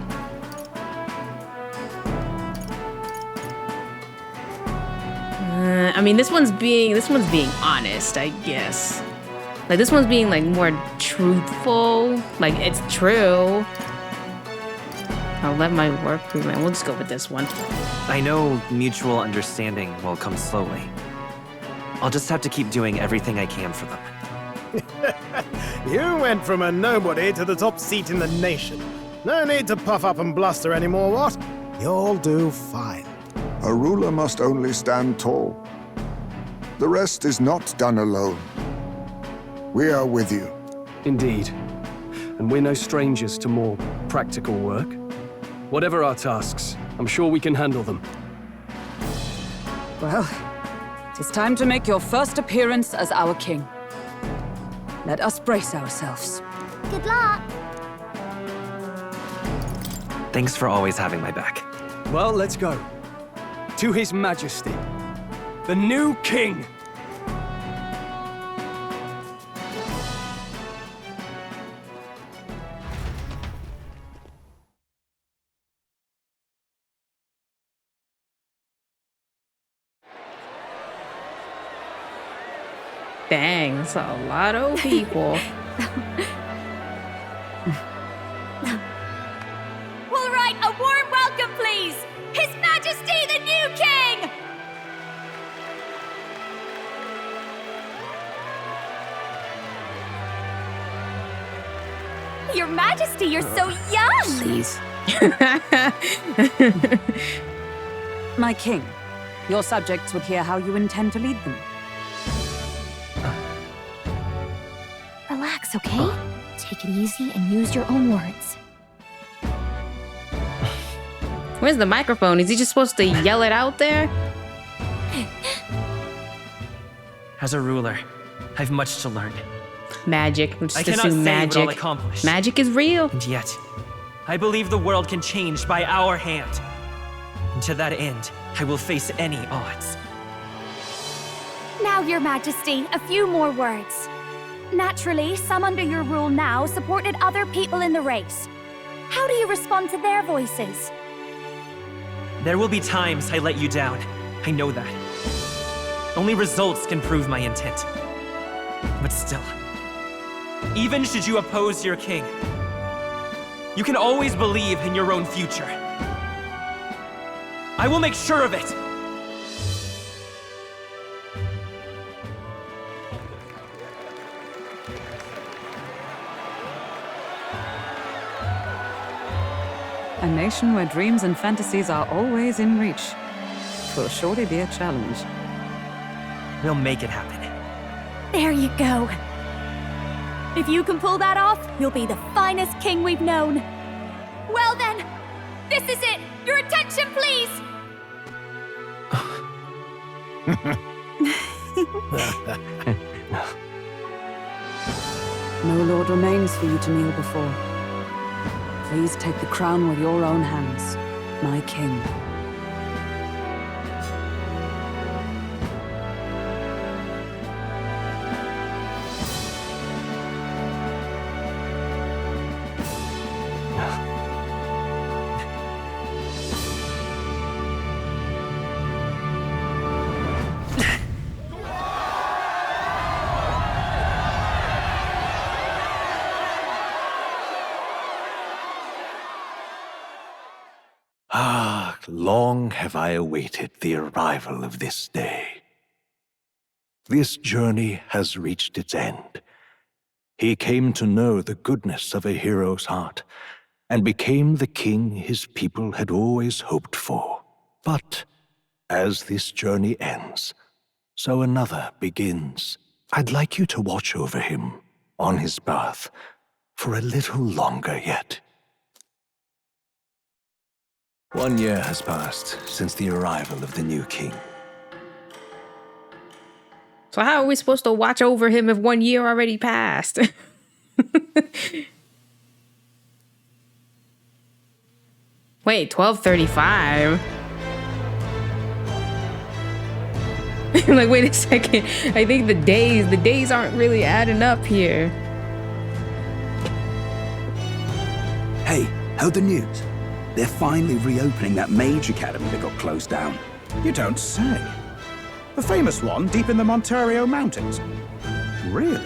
I mean, this one's being honest, I guess. Like, this one's being, like, more truthful. Like, it's true. I'll let my work prove it. We'll just go with this one. I know mutual understanding will come slowly. I'll just have to keep doing everything I can for them. You went from a nobody to the top seat in the nation. No need to puff up and bluster anymore, what? You'll do fine. A ruler must only stand tall. The rest is not done alone. We are with you. Indeed. And we're no strangers to more practical work. Whatever our tasks, I'm sure we can handle them. Well, it is time to make your first appearance as our king. Let us brace ourselves. Good luck. Thanks for always having my back. Well, let's go. To His Majesty, the new king! Dang, that's a lot of people. All right, a warm welcome, please! His Majesty the new king! Your Majesty, you're so young! Please. My king, your subjects would hear how you intend to lead them. Relax, okay? Take it easy and use your own words. Where's the microphone? Is he just supposed to yell it out there? As a ruler, I've much to learn. Magic. Let's I just cannot assume say what I'll magic. accomplish. Magic is real. And yet, I believe the world can change by our hand. And to that end, I will face any odds. Now, Your Majesty, a few more words. Naturally, some under your rule now supported other people in the race. How do you respond to their voices? There will be times I let you down. I know that. Only results can prove my intent. But still, even should you oppose your king, you can always believe in your own future. I will make sure of it! A nation where dreams and fantasies are always in reach. Will surely be a challenge. We'll make it happen. There you go. If you can pull that off, you'll be the finest king we've known. Well then, this is it. Your attention, please. No lord remains for you to kneel before. Please take the crown with your own hands, my king. Ah, long have I awaited the arrival of this day. This journey has reached its end. He came to know the goodness of a hero's heart, and became the king his people had always hoped for. But as this journey ends, so another begins. I'd like you to watch over him on his path for a little longer yet. 1 year has passed since the arrival of the new king. So how are we supposed to watch over him if 1 year already passed? Wait, 12:35. Like, wait a second. I think the days aren't really adding up here. Hey, heard the news? They're finally reopening that mage academy that got closed down. You don't say. The famous one deep in the Montario Mountains. Really?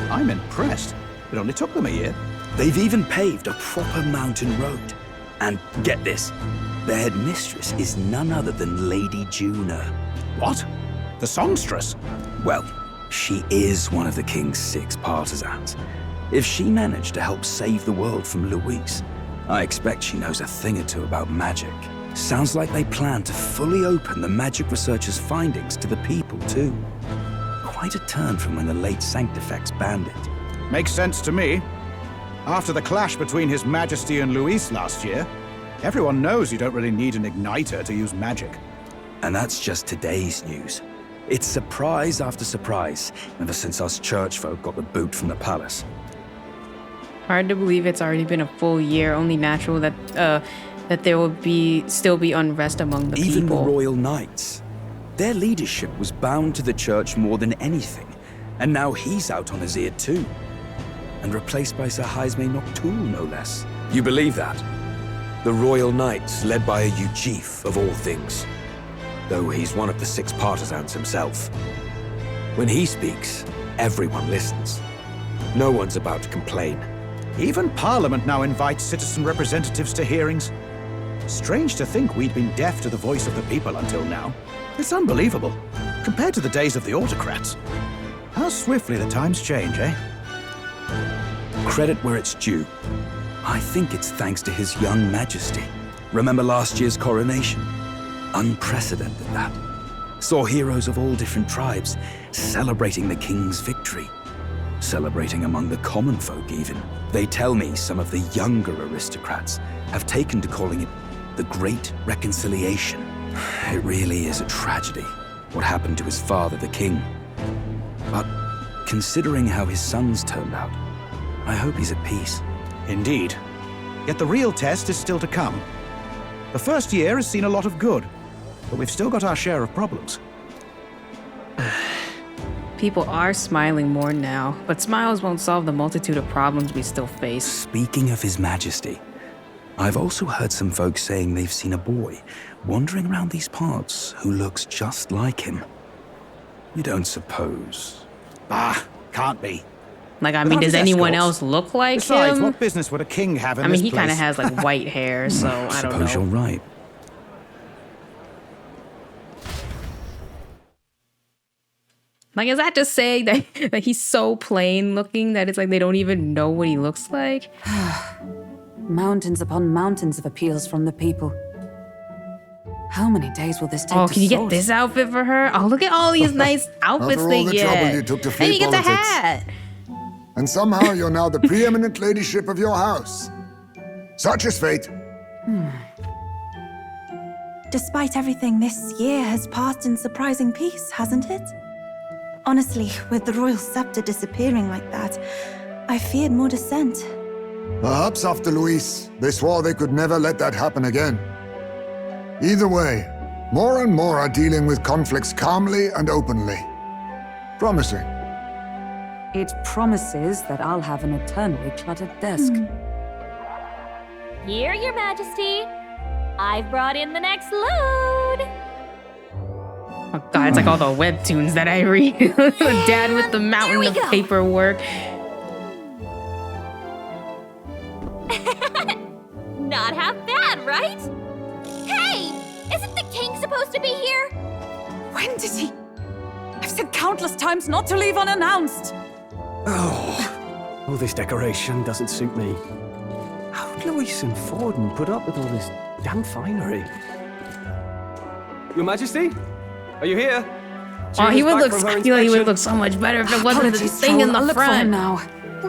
I'm impressed. It only took them a year. They've even paved a proper mountain road. And get this, the headmistress is none other than Lady Juna. What? The songstress? Well, she is one of the king's 6 partisans. If she managed to help save the world from Luis, I expect she knows a thing or two about magic. Sounds like they plan to fully open the magic researcher's findings to the people, too. Quite a turn from when the late Sanctifex banned it. Makes sense to me. After the clash between His Majesty and Luis last year, everyone knows you don't really need an igniter to use magic. And that's just today's news. It's surprise after surprise, ever since us churchfolk got the boot from the palace. Hard to believe it's already been a full year. Only natural that that there will still be unrest among the people. Even the royal knights. Their leadership was bound to the church more than anything, and now he's out on his ear too. And replaced by Sir Jaime Noctul, no less. You believe that? The royal knights, led by a Ujif of all things. Though he's one of the 6 partisans himself. When he speaks, everyone listens. No one's about to complain. Even Parliament now invites citizen representatives to hearings. Strange to think we'd been deaf to the voice of the people until now. It's unbelievable, compared to the days of the autocrats. How swiftly the times change, eh? Credit where it's due. I think it's thanks to His young majesty. Remember last year's coronation? Unprecedented, that. Saw heroes of all different tribes celebrating the king's victory. Celebrating among the common folk, even. They tell me some of the younger aristocrats have taken to calling it the Great Reconciliation. It really is a tragedy, what happened to his father, the king. But considering how his sons turned out, I hope he's at peace. Indeed. Yet the real test is still to come. The first year has seen a lot of good, but we've still got our share of problems. People are smiling more now, but smiles won't solve the multitude of problems we still face. Speaking of His Majesty, I've also heard some folks saying they've seen a boy wandering around these parts who looks just like him. You don't suppose? Ah, can't be. Like, I mean, does anyone else look like Besides, him? what business would a king have in I mean, this he kind of place? has like white hair, so I don't know. Suppose you're right. Like, is that just saying that he's so plain looking that it's like they don't even know what he looks like? Mountains upon mountains of appeals from the people. How many days will this take Oh, to can you get sort? this outfit for her? Oh, look at all these nice outfits After they all the get. trouble you took to And flee you get the politics. hat. And somehow you're now the preeminent ladyship of your house. Such is fate. Despite everything, this year has passed in surprising peace, hasn't it? Honestly, with the royal scepter disappearing like that, I feared more dissent. Perhaps after Luis, they swore they could never let that happen again. Either way, more and more are dealing with conflicts calmly and openly. Promising. It promises that I'll have an eternally cluttered desk. Here, Your Majesty. I've brought in the next load. Oh god, it's like all the webtoons that I read. Dad with the mountain of paperwork. Not half bad, right? Hey! Isn't the king supposed to be here? When did he? I've said countless times not to leave unannounced. Oh, all this decoration doesn't suit me. How'd Luis and Forden put up with all this damn finery? Your Majesty? Are you here? Oh, he would look. Back from her I feel like he would inspection. look so much better if it wasn't the Apologies, thing in Troll. I'll the look for him front. now.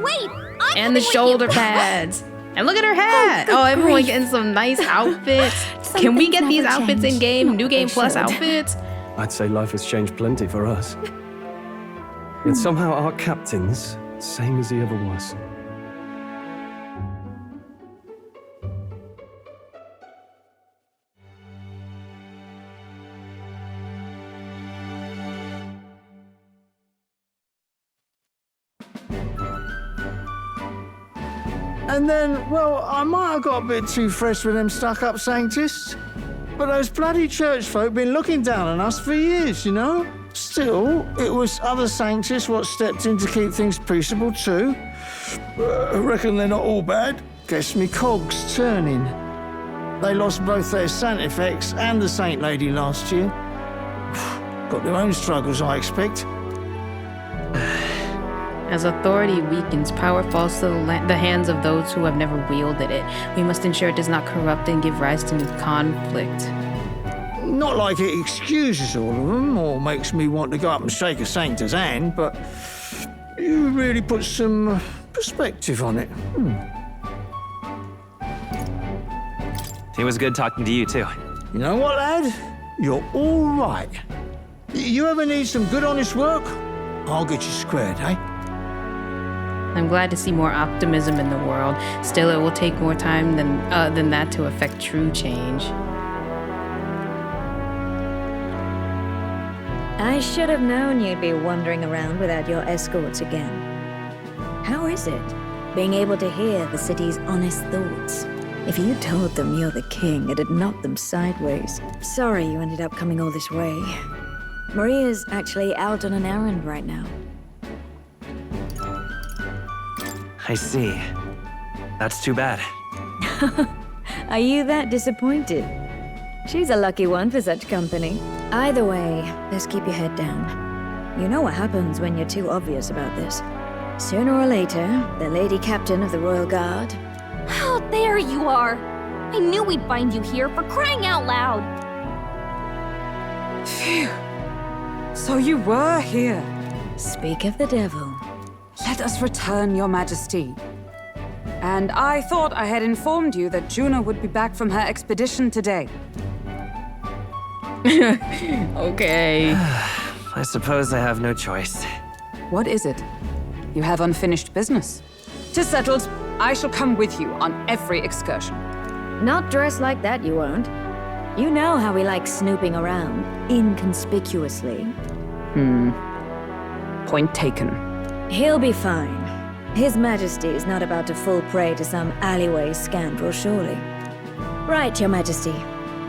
Wait, I'm And the coming with shoulder you. pads. And look at her hat. Oh, everyone getting some nice outfits. Can we get these outfits in game? New game plus outfits? I'd say life has changed plenty for us. Yet somehow our captain's same as he ever was. And then, well, I might have got a bit too fresh with them stuck-up scientists. but those bloody church folk been looking down on us for years, you know? Still, it was other saints what stepped in to keep things peaceable too. I reckon they're not all bad. Guess me cogs turning. They lost both their Santifex and the Saint Lady last year. Got their own struggles, I expect. As authority weakens, power falls to the hands of those who have never wielded it. We must ensure it does not corrupt and give rise to new conflict. Not like it excuses all of them or makes me want to go up and shake a saint's hand, but you really put some perspective on it. It was good talking to you, too. You know what, lad? You're all right. You ever need some good, honest work? I'll get you squared, eh? I'm glad to see more optimism in the world. Still, it will take more time than that to affect true change. I should have known you'd be wandering around without your escorts again. How is it, being able to hear the city's honest thoughts? If you told them you're the king, it'd knock them sideways. Sorry you ended up coming all this way. Maria's actually out on an errand right now. I see. That's too bad. Are you that disappointed? She's a lucky one for such company. Either way, best keep your head down. You know what happens when you're too obvious about this. Sooner or later, the Lady Captain of the Royal Guard... Oh, there you are! I knew we'd find you here, for crying out loud! Phew. So you were here. Speak of the devil. Let us return, Your Majesty. And I thought I had informed you that Juno would be back from her expedition today. Okay. I suppose I have no choice. What is it? You have unfinished business. 'Tis settled. I shall come with you on every excursion. Not dressed like that, you won't. You know how we like snooping around, inconspicuously. Point taken. He'll be fine. His Majesty is not about to fall prey to some alleyway scoundrel, surely. Right, Your Majesty.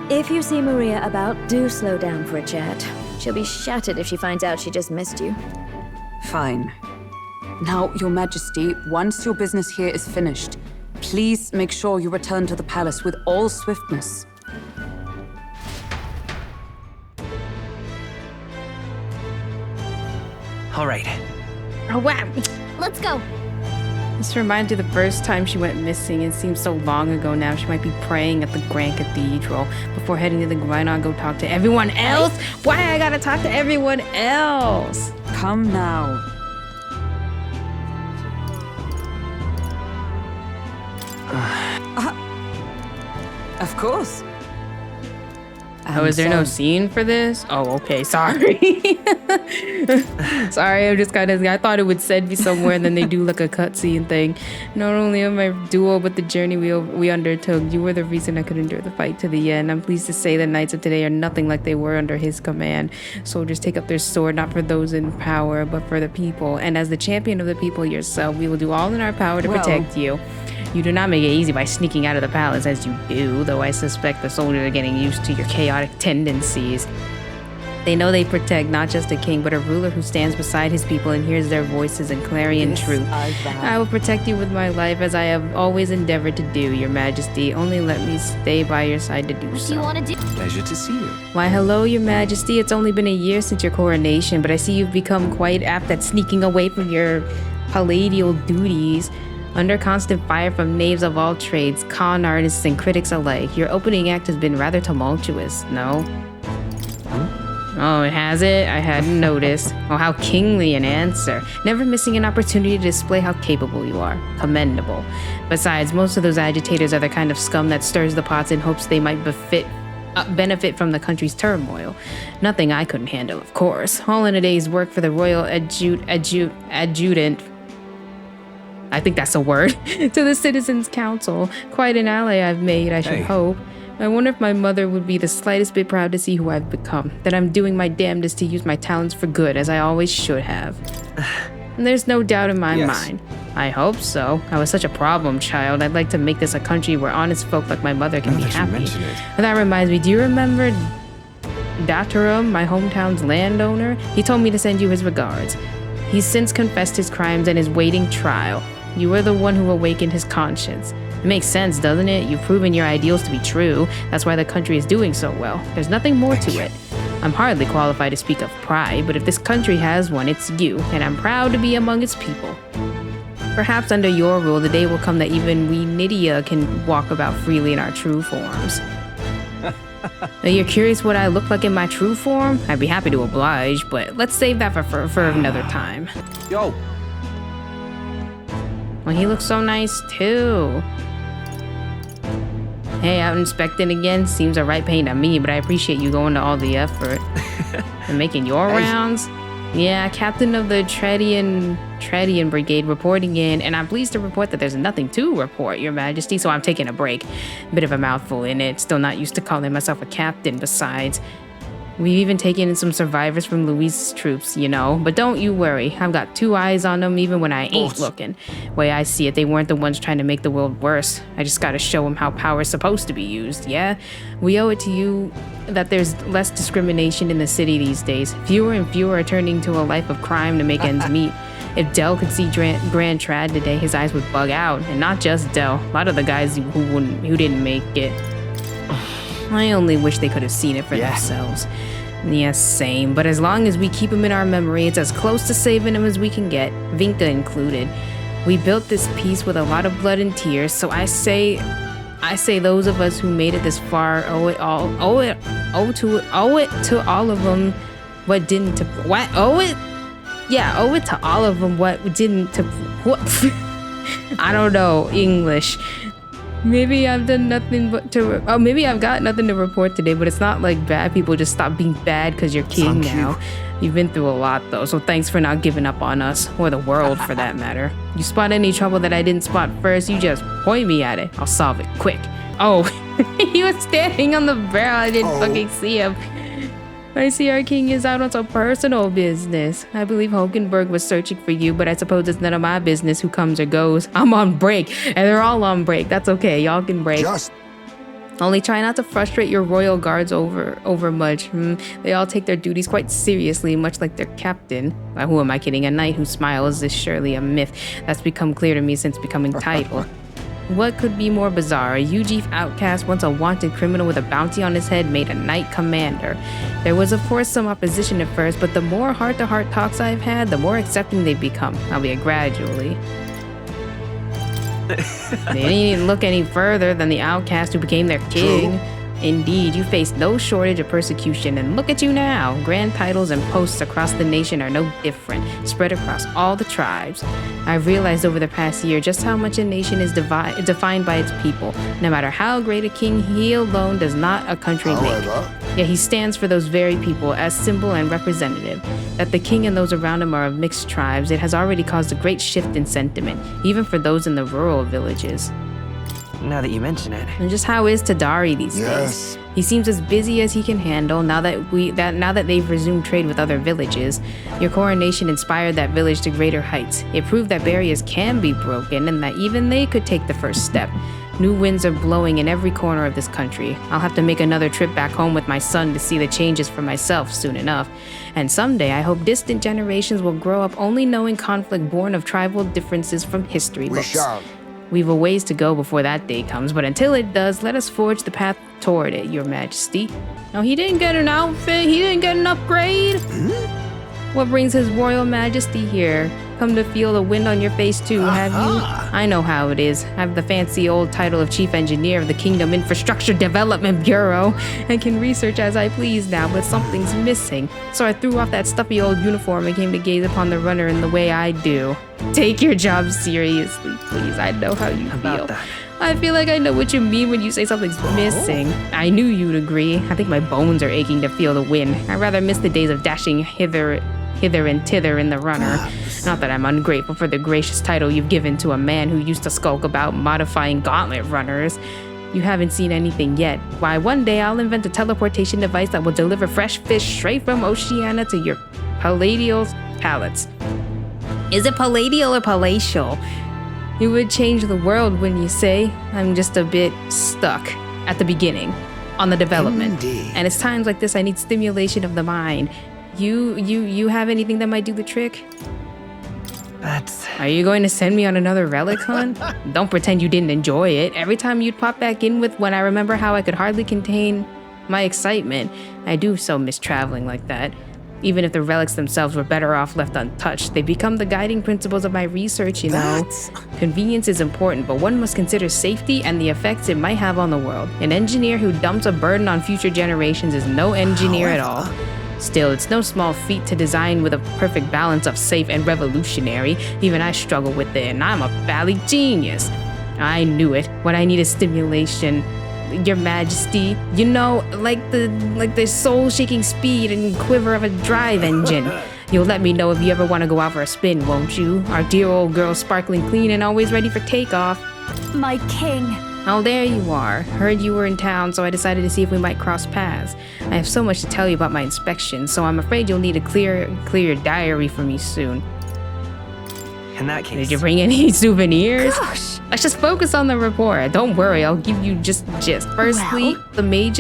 If you see Maria about, do slow down for a chat. She'll be shattered if she finds out she just missed you. Fine. Now, Your Majesty, once your business here is finished, please make sure you return to the palace with all swiftness. All right. Oh, wow. Let's go. This reminds you the first time she went missing. It seems so long ago now. She might be praying at the Grand Cathedral before heading to the Why not go talk to everyone else? Why I gotta talk to everyone else? Come now. Of course. Oh, is there no scene for this? Oh, okay, sorry. Sorry, I thought it would send me somewhere and then they do like a cutscene thing. Not only am I duel, but the journey we undertook. You were the reason I could endure the fight to the end. I'm pleased to say the knights of today are nothing like they were under his command. Soldiers take up their sword not for those in power, but for the people. And as the champion of the people yourself, we will do all in our power to protect you. You do not make it easy by sneaking out of the palace as you do, though I suspect the soldiers are getting used to your chaotic tendencies. They know they protect not just a king, but a ruler who stands beside his people and hears their voices in clarion truth. I will protect you with my life as I have always endeavored to do, Your Majesty. Only let me stay by your side to do so. Do you want to do? Pleasure to see you. Why, hello, Your Majesty. It's only been a year since your coronation, but I see you've become quite apt at sneaking away from your palladial duties. Under constant fire from knaves of all trades, con artists and critics alike, your opening act has been rather tumultuous, no? Oh, it has it? I hadn't noticed. Oh, how kingly an answer. Never missing an opportunity to display how capable you are. Commendable. Besides, most of those agitators are the kind of scum that stirs the pots in hopes they might benefit from the country's turmoil. Nothing I couldn't handle, of course. All in a day's work for the royal adjutant. I think that's a word. To the Citizens' Council. Quite an ally I've made, I should hope. I wonder if my mother would be the slightest bit proud to see who I've become. That I'm doing my damnedest to use my talents for good, as I always should have. And there's no doubt in my mind. I hope so. I was such a problem child. I'd like to make this a country where honest folk like my mother can be happy. And that reminds me, do you remember Datarum, my hometown's landowner? He told me to send you his regards. He's since confessed his crimes and is waiting trial. You were the one who awakened his conscience. It makes sense, doesn't it? You've proven your ideals to be true. That's why the country is doing so well. There's nothing more to it. I'm hardly qualified to speak of pride, but if this country has one, it's you, and I'm proud to be among its people. Perhaps under your rule, the day will come that even we Nydia can walk about freely in our true forms. Now, you're curious what I look like in my true form? I'd be happy to oblige, but let's save that for another time. Yo! Well, he looks so nice, too. Hey, out inspecting again. Seems a right pain to me, but I appreciate you going to all the effort. And making your rounds. Yeah, captain of the Tredian Brigade reporting in, and I'm pleased to report that there's nothing to report, Your Majesty, so I'm taking a break. Bit of a mouthful in it. Still not used to calling myself a captain, besides. We've even taken in some survivors from Louise's troops, you know. But don't you worry. I've got 2 eyes on them even when I ain't looking. Way I see it, they weren't the ones trying to make the world worse. I just gotta show them how power's supposed to be used, yeah? We owe it to you that there's less discrimination in the city these days. Fewer and fewer are turning to a life of crime to make ends meet. If Del could see Grand Trad today, his eyes would bug out. And not just Del. A lot of the guys who didn't make it. I only wish they could have seen it for themselves. Yes, same. But as long as we keep him in our memory, it's as close to saving him as we can get, Vinka included. We built this piece with a lot of blood and tears, so I say those of us who made it this far owe it to all of them what didn't to what owe it? Yeah, owe it to all of them what didn't to what I don't know English. Maybe I've done nothing but to maybe I've got nothing to report today, but it's not like bad people just stop being bad because you're king now. You've been through a lot though, so thanks for not giving up on us, or the world for that matter. You spot any trouble that I didn't spot first, you just point me at it. I'll solve it quick. Oh, he was standing on the barrel. I didn't fucking see him. I see our king is out on some personal business. I believe Hulkenberg was searching for you, but I suppose it's none of my business who comes or goes. I'm on break, and they're all on break. That's okay, y'all can break. Only try not to frustrate your royal guards over much. They all take their duties quite seriously, much like their captain. Who am I kidding? A knight whose smile is surely a myth. That's become clear to me since becoming title. What could be more bizarre? A Ujief outcast, once a wanted criminal with a bounty on his head, made a knight commander. There was, of course, some opposition at first, but the more heart-to-heart talks I've had, the more accepting they've become, albeit gradually. They didn't look any further than the outcast who became their king. True. Indeed, you faced no shortage of persecution, and look at you now. Grand titles and posts across the nation are no different, spread across all the tribes. I've realized over the past year just how much a nation is defined by its people. No matter how great a king, he alone does not a country make. Yet he stands for those very people as symbol and representative. That the king and those around him are of mixed tribes, it has already caused a great shift in sentiment, even for those in the rural villages. Now that you mention it. And just how is Tadari these days? He seems as busy as he can handle now that they've resumed trade with other villages. Your coronation inspired that village to greater heights. It proved that barriers can be broken and that even they could take the first step. New winds are blowing in every corner of this country. I'll have to make another trip back home with my son to see the changes for myself soon enough. And someday I hope distant generations will grow up only knowing conflict born of tribal differences from history books. We've a ways to go before that day comes, but until it does, let us forge the path toward it, Your Majesty. No, he didn't get an outfit. He didn't get an upgrade. What brings His Royal Majesty here? Come to feel the wind on your face too, have you? I know how it is. I have the fancy old title of Chief Engineer of the Kingdom Infrastructure Development Bureau and can research as I please now, but something's missing. So I threw off that stuffy old uniform and came to gaze upon the runner in the way I do. Take your job seriously, please. I know how you feel. I feel like I know what you mean when you say something's missing. I knew you'd agree. I think my bones are aching to feel the wind. I'd rather miss the days of dashing hither and thither in the runner. Not that I'm ungrateful for the gracious title you've given to a man who used to skulk about modifying gauntlet runners. You haven't seen anything yet. Why, one day I'll invent a teleportation device that will deliver fresh fish straight from Oceania to your palladial palates. Is it palladial or palatial? You would change the world, wouldn't you say? I'm just a bit stuck at the beginning on the development. Indeed. And it's times like this I need stimulation of the mind. You have anything that might do the trick? Are you going to send me on another relic hunt? Don't pretend you didn't enjoy it. Every time you'd pop back in with when I remember how I could hardly contain my excitement. I do so miss traveling like that. Even if the relics themselves were better off left untouched, they become the guiding principles of my research, you know. Convenience is important, but one must consider safety and the effects it might have on the world. An engineer who dumps a burden on future generations is no engineer at all. Still, it's no small feat to design with a perfect balance of safe and revolutionary. Even I struggle with it, and I'm a bally genius. I knew it. What I need is stimulation. Your Majesty, you know, like the soul-shaking speed and quiver of a drive engine. You'll let me know if you ever want to go out for a spin, won't you? Our dear old girl's sparkling clean and always ready for takeoff. My king. Oh, there you are. Heard you were in town, so I decided to see if we might cross paths. I have so much to tell you about my inspection, so I'm afraid you'll need to clear your diary for me soon. In that case... Did you bring any souvenirs? Gosh. Let's just focus on the report. Don't worry, I'll give you just gist. Firstly, the Mage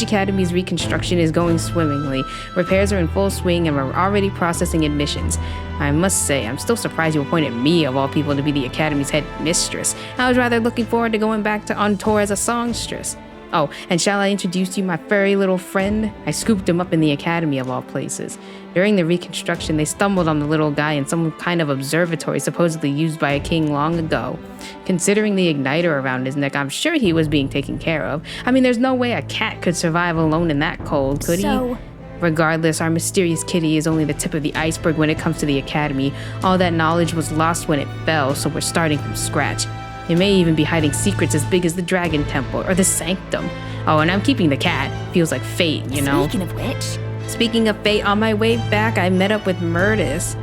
Academy's reconstruction is going swimmingly. Repairs are in full swing and we're already processing admissions. I must say, I'm still surprised you appointed me, of all people, to be the Academy's head mistress. I was rather looking forward to going back on tour as a songstress. Oh, and shall I introduce you my furry little friend? I scooped him up in the Academy of all places. During the reconstruction, they stumbled on the little guy in some kind of observatory supposedly used by a king long ago. Considering the igniter around his neck, I'm sure he was being taken care of. I mean, there's no way a cat could survive alone in that cold, could he? Regardless, our mysterious kitty is only the tip of the iceberg when it comes to the Academy. All that knowledge was lost when it fell, so we're starting from scratch. It may even be hiding secrets as big as the Dragon Temple or the Sanctum. Oh, and I'm keeping the cat. Feels like fate, you know? Speaking of fate, on my way back, I met up with Murtis.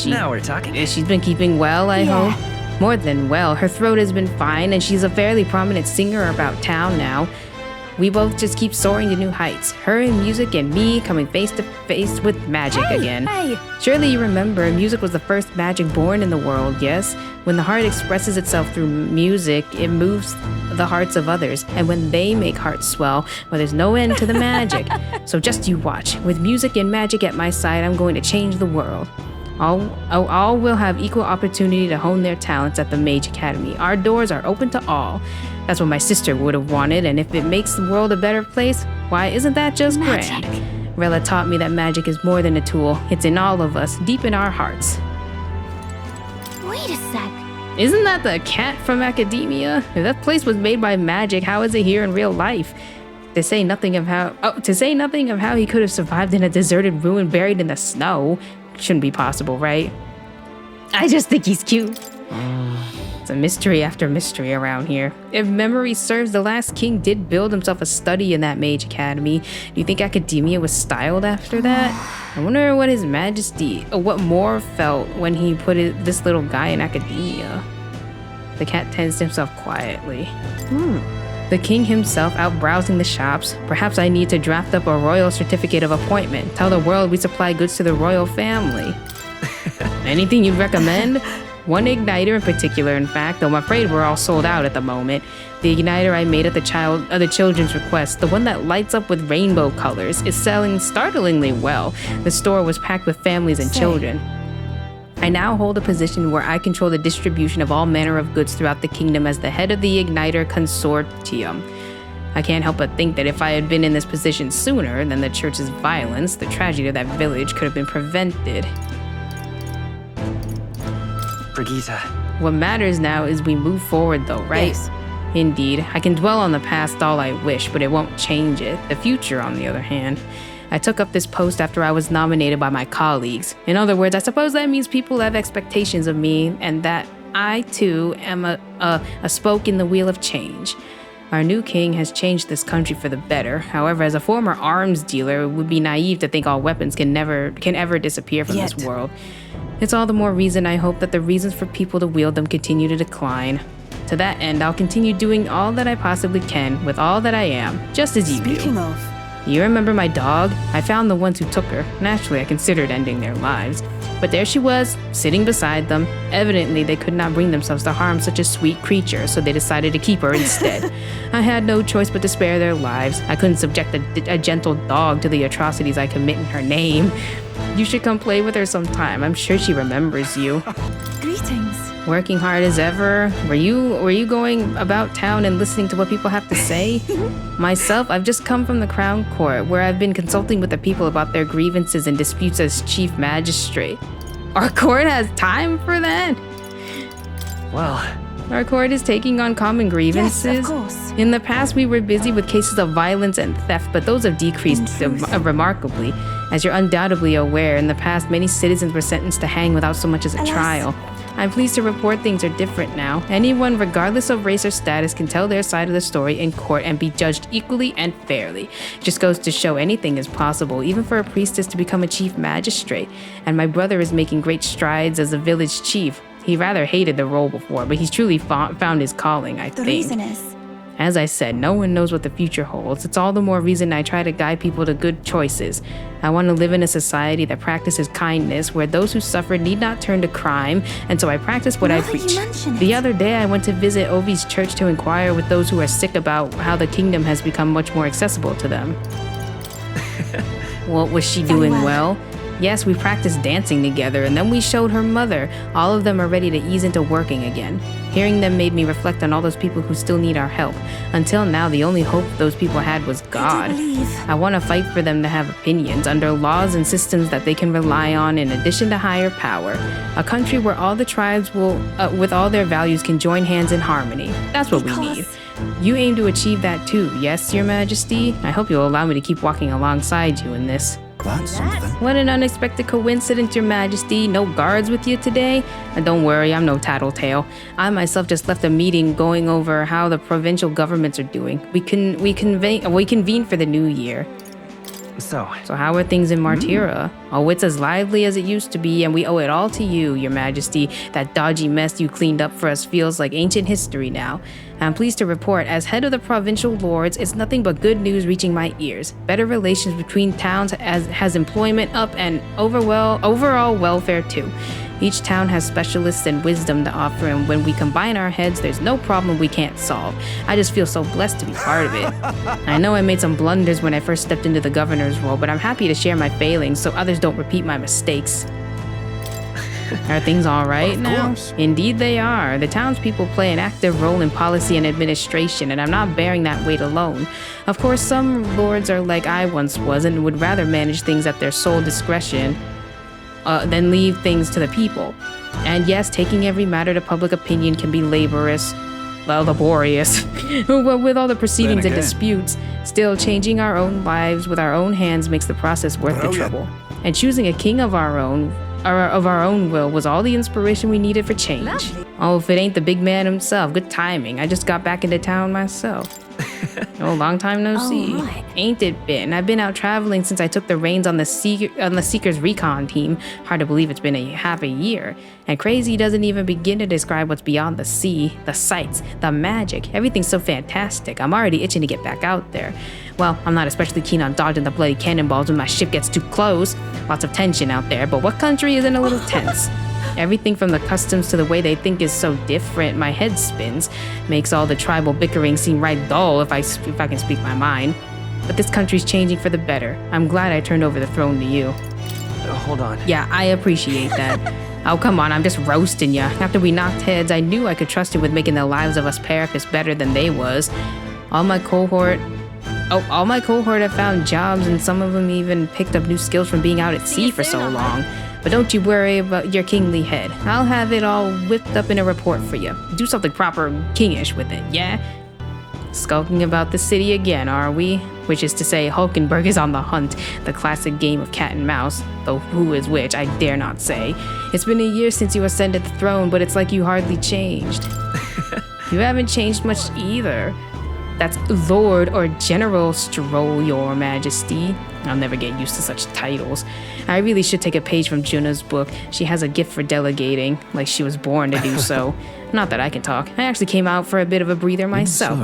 Now we're talking. She's been keeping well, I hope? More than well. Her throat has been fine, and she's a fairly prominent singer about town now. We both just keep soaring to new heights. Her in music and me coming face to face with magic again. Surely you remember, music was the first magic born in the world, yes? When the heart expresses itself through music, it moves the hearts of others. And when they make hearts swell, well, there's no end to the magic. So just you watch. With music and magic at my side, I'm going to change the world. All will have equal opportunity to hone their talents at the Mage Academy. Our doors are open to all. That's what my sister would have wanted, and if it makes the world a better place, why isn't that just grand? Rella taught me that magic is more than a tool. It's in all of us, deep in our hearts. Wait a sec. Isn't that the cat from Academia? If that place was made by magic, how is it here in real life? To say nothing of how he could have survived in a deserted ruin buried in the snow. Shouldn't be possible, right? I just think he's cute. It's a mystery after mystery around here. If memory serves, the last king did build himself a study in that Mage Academy. Do you think Academia was styled after that? I wonder what His Majesty, what Moore felt when he put this little guy in Academia. The cat tends to himself quietly. The king himself out browsing the shops. Perhaps I need to draft up a royal certificate of appointment. Tell the world we supply goods to the royal family. Anything you'd recommend? One igniter in particular, in fact, though I'm afraid we're all sold out at the moment. The igniter I made at the children's request, the one that lights up with rainbow colors, is selling startlingly well. The store was packed with families and children. I now hold a position where I control the distribution of all manner of goods throughout the kingdom as the head of the Igniter Consortium. I can't help but think that if I had been in this position sooner than the church's violence, the tragedy of that village could have been prevented. Brigitte. What matters now is we move forward though, right? Yes. Indeed. I can dwell on the past all I wish, but it won't change it. The future, on the other hand. I took up this post after I was nominated by my colleagues. In other words, I suppose that means people have expectations of me, and that I, too, am a spoke in the wheel of change. Our new king has changed this country for the better. However, as a former arms dealer, it would be naive to think all weapons can ever disappear from this world. It's all the more reason I hope that the reasons for people to wield them continue to decline. To that end, I'll continue doing all that I possibly can with all that I am, just as you do. Speaking of, You remember my dog? I found the ones who took her. Naturally, I considered ending their lives. But there she was, sitting beside them. Evidently, they could not bring themselves to harm such a sweet creature, so they decided to keep her instead. I had no choice but to spare their lives. I couldn't subject a gentle dog to the atrocities I commit in her name. You should come play with her sometime. I'm sure she remembers you. Greetings. Working hard as ever? Were you going about town and listening to what people have to say? Myself, I've just come from the Crown Court, where I've been consulting with the people about their grievances and disputes as Chief Magistrate. Our court has time for that? Well, our court is taking on common grievances. Yes, of course. In the past, we were busy with cases of violence and theft, but those have decreased remarkably. As you're undoubtedly aware, in the past, many citizens were sentenced to hang without so much as a trial. I'm pleased to report things are different now. Anyone, regardless of race or status, can tell their side of the story in court and be judged equally and fairly. It just goes to show anything is possible, even for a priestess to become a chief magistrate. And my brother is making great strides as a village chief. He rather hated the role before, but he's truly found his calling, I think. The reason is... As I said, no one knows what the future holds. It's all the more reason I try to guide people to good choices. I want to live in a society that practices kindness, where those who suffer need not turn to crime, and so I practice what I preach. The other day, I went to visit Ovi's church to inquire with those who are sick about how the kingdom has become much more accessible to them. What was she doing well? Yes, we practiced dancing together, and then we showed her mother. All of them are ready to ease into working again. Hearing them made me reflect on all those people who still need our help. Until now, the only hope those people had was God. I want to fight for them to have opinions under laws and systems that they can rely on in addition to higher power. A country where all the tribes will, with all their values, can join hands in harmony. That's what we need. You aim to achieve that too, yes, Your Majesty? I hope you'll allow me to keep walking alongside you in this. That's something. What an unexpected coincidence, Your Majesty. No guards with you today? And don't worry, I'm no tattletale. I myself just left a meeting going over how the provincial governments are doing. We convene for the new year. So how are things in Martira? Oh, it's as lively as it used to be, and we owe it all to you, Your Majesty. That dodgy mess you cleaned up for us feels like ancient history now. I'm pleased to report, as head of the provincial lords, it's nothing but good news reaching my ears. Better relations between towns has employment up and overall welfare too. Each town has specialists and wisdom to offer, and when we combine our heads, there's no problem we can't solve. I just feel so blessed to be part of it. I know I made some blunders when I first stepped into the governor's role, but I'm happy to share my failings so others don't repeat my mistakes. Are things all right now? Indeed they are. The townspeople play an active role in policy and administration, and I'm not bearing that weight alone. Of course, some lords are like I once was and would rather manage things at their sole discretion than leave things to the people. And yes, taking every matter to public opinion can be laborious. With all the proceedings and disputes, still changing our own lives with our own hands makes the process worth the trouble. And choosing a king of our own will was all the inspiration we needed for change. Oh, if it ain't the big man himself, good timing. I just got back into town myself. Oh, long time no see. Right. Ain't it been? I've been out traveling since I took the reins on the Seeker's recon team. Hard to believe it's been half a year. And crazy doesn't even begin to describe what's beyond the sea, the sights, the magic. Everything's so fantastic. I'm already itching to get back out there. Well, I'm not especially keen on dodging the bloody cannonballs when my ship gets too close. Lots of tension out there, but what country isn't a little tense? Everything from the customs to the way they think is so different, my head spins. Makes all the tribal bickering seem right dull if I can speak my mind. But this country's changing for the better. I'm glad I turned over the throne to you. Hold on. Yeah, I appreciate that. Oh, come on, I'm just roasting ya. After we knocked heads, I knew I could trust you with making the lives of us Parafists better than they was. All my cohort have found jobs, and some of them even picked up new skills from being out at sea for so long. But don't you worry about your kingly head. I'll have it all whipped up in a report for you. Do something proper kingish with it, yeah? Skulking about the city again, are we? Which is to say, Hulkenberg is on the hunt, the classic game of cat and mouse. Though who is which, I dare not say. It's been a year since you ascended the throne, but it's like you hardly changed. You haven't changed much either. That's Lord or General Stroll, Your Majesty. I'll never get used to such titles. I really should take a page from Juna's book. She has a gift for delegating, like she was born to do so. Not that I can talk. I actually came out for a bit of a breather myself.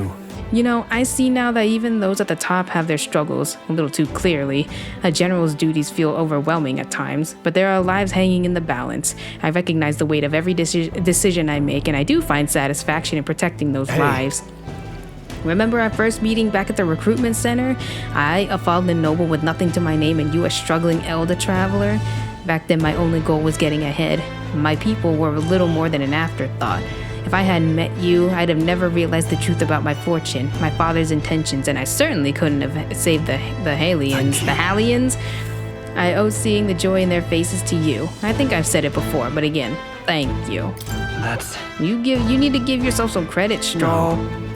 You know, I see now that even those at the top have their struggles a little too clearly. A general's duties feel overwhelming at times, but there are lives hanging in the balance. I recognize the weight of every decision I make, and I do find satisfaction in protecting those lives. Remember our first meeting back at the recruitment center? I, a fallen noble with nothing to my name, and you, a struggling elder traveler? Back then, my only goal was getting ahead. My people were little more than an afterthought. If I hadn't met you, I'd have never realized the truth about my fortune, my father's intentions, and I certainly couldn't have saved the Hallians. I owe seeing the joy in their faces to you. I think I've said it before, but again, thank you. You need to give yourself some credit, Stroll. No.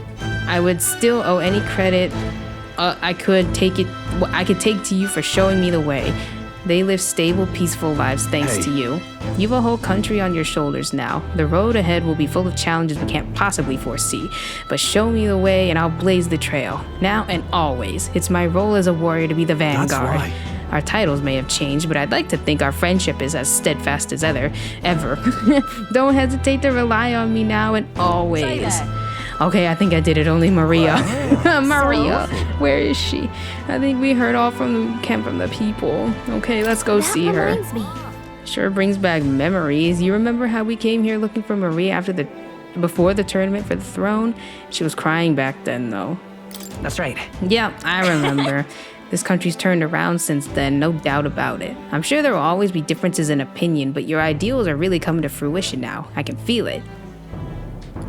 I would still owe any credit I could take to you for showing me the way. They live stable, peaceful lives thanks to you. You've a whole country on your shoulders now. The road ahead will be full of challenges we can't possibly foresee. But show me the way and I'll blaze the trail. Now and always. It's my role as a warrior to be the vanguard. That's right. Our titles may have changed, but I'd like to think our friendship is as steadfast as ever. Don't hesitate to rely on me now and always. Okay, I think I did it. Only Maria. Maria, where is she? I think we heard all from the people. Okay, let's go see her. Sure brings back memories. You remember how we came here looking for Maria before the tournament for the throne? She was crying back then, though. That's right. Yeah, I remember. This country's turned around since then, no doubt about it. I'm sure there will always be differences in opinion, but your ideals are really coming to fruition now. I can feel it.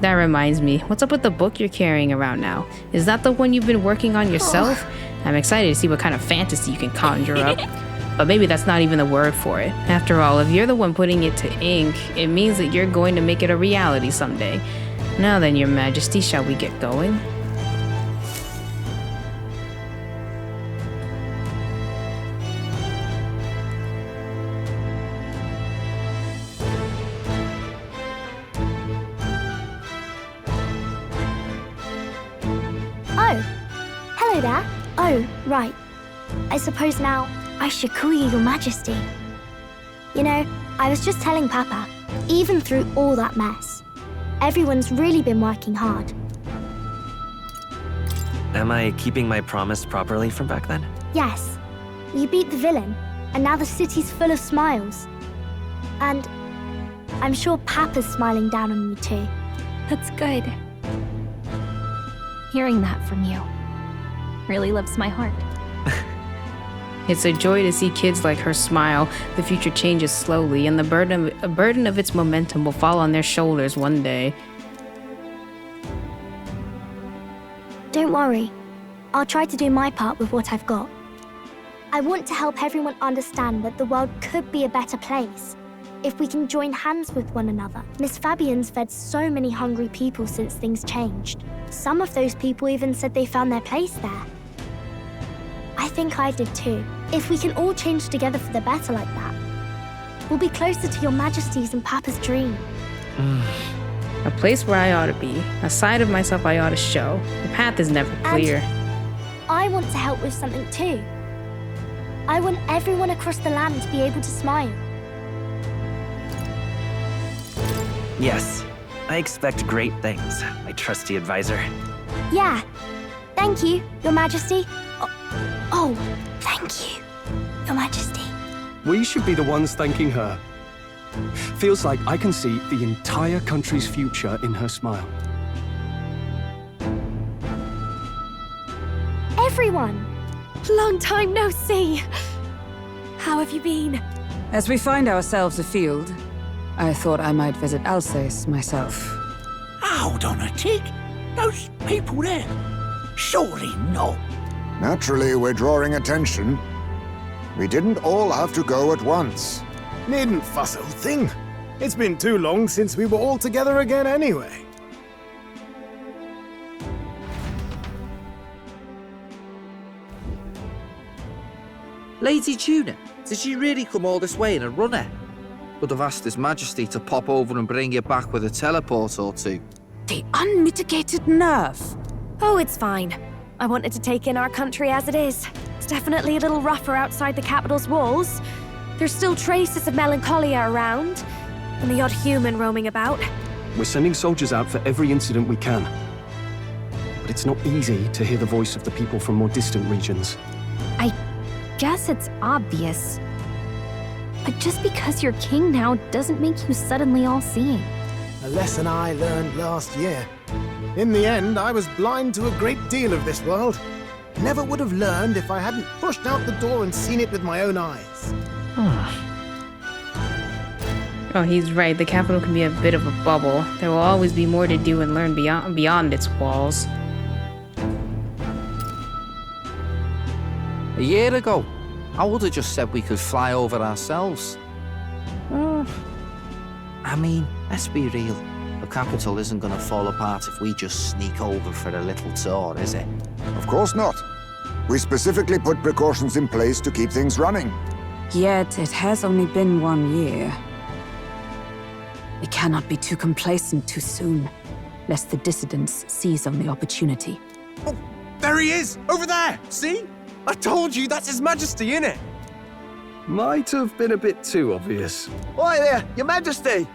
That reminds me, what's up with the book you're carrying around now? Is that the one you've been working on yourself? I'm excited to see what kind of fantasy you can conjure up. But maybe that's not even the word for it. After all, if you're the one putting it to ink, it means that you're going to make it a reality someday. Now then, Your Majesty, shall we get going? Hello there. Oh, right. I suppose now I should call you Your Majesty. You know, I was just telling Papa, even through all that mess, everyone's really been working hard. Am I keeping my promise properly from back then? Yes. You beat the villain, and now the city's full of smiles. And I'm sure Papa's smiling down on you too. That's good. Hearing that from you really lifts my heart. It's a joy to see kids like her smile. The future changes slowly, and a burden of its momentum will fall on their shoulders one day. Don't worry. I'll try to do my part with what I've got. I want to help everyone understand that the world could be a better place if we can join hands with one another. Miss Fabian's fed so many hungry people since things changed. Some of those people even said they found their place there. I think I did too. If we can all change together for the better like that, we'll be closer to Your Majesty's and Papa's dream. A place where I ought to be. A side of myself I ought to show. The path is never clear. And I want to help with something too. I want everyone across the land to be able to smile. Yes, I expect great things, my trusty advisor. Yeah. Thank you, Your Majesty. Oh, thank you, Your Majesty. We should be the ones thanking her. Feels like I can see the entire country's future in her smile. Everyone! Long time no see! How have you been? As we find ourselves afield, I thought I might visit Alsace myself. Hold on a tick. Those people there? Surely not. Naturally, we're drawing attention. We didn't all have to go at once. Needn't fuss, old thing. It's been too long since we were all together again anyway. Lady Tuna, did you really come all this way in a runner? Would have asked His Majesty to pop over and bring you back with a teleport or two. The unmitigated nerve. Oh, it's fine. I wanted to take in our country as it is. It's definitely a little rougher outside the capital's walls. There's still traces of melancholia around, and the odd human roaming about. We're sending soldiers out for every incident we can. but it's not easy to hear the voice of the people from more distant regions. I guess it's obvious. But just because you're king now doesn't make you suddenly all-seeing. A lesson I learned last year. In the end, I was blind to a great deal of this world. Never would have learned if I hadn't pushed out the door and seen it with my own eyes. Oh, he's right. The capital can be a bit of a bubble. There will always be more to do and learn beyond its walls. A year ago, I would have just said we could fly over ourselves. I mean, let's be real. The capital isn't going to fall apart if we just sneak over for a little tour, is it? Of course not. We specifically put precautions in place to keep things running. Yet it has only been 1 year. We cannot be too complacent too soon, lest the dissidents seize on the opportunity. Oh, there he is! Over there! See? I told you, that's His Majesty, innit? Might have been a bit too obvious. Oi there, Your Majesty!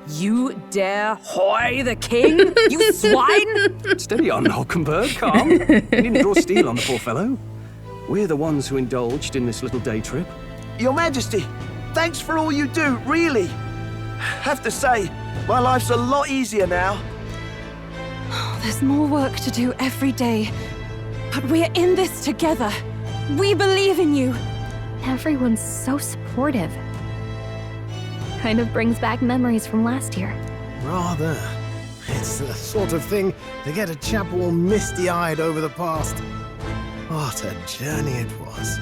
You dare hoy the king, you swine! Steady on, Hulkenberg, calm. You didn't draw steel on the poor fellow. We're the ones who indulged in this little day trip. Your Majesty, thanks for all you do, really. Have to say, my life's a lot easier now. There's more work to do every day. But we're in this together. We believe in you. Everyone's so supportive. Kind of brings back memories from last year. Rather. It's the sort of thing to get a chap all misty-eyed over the past. What a journey it was.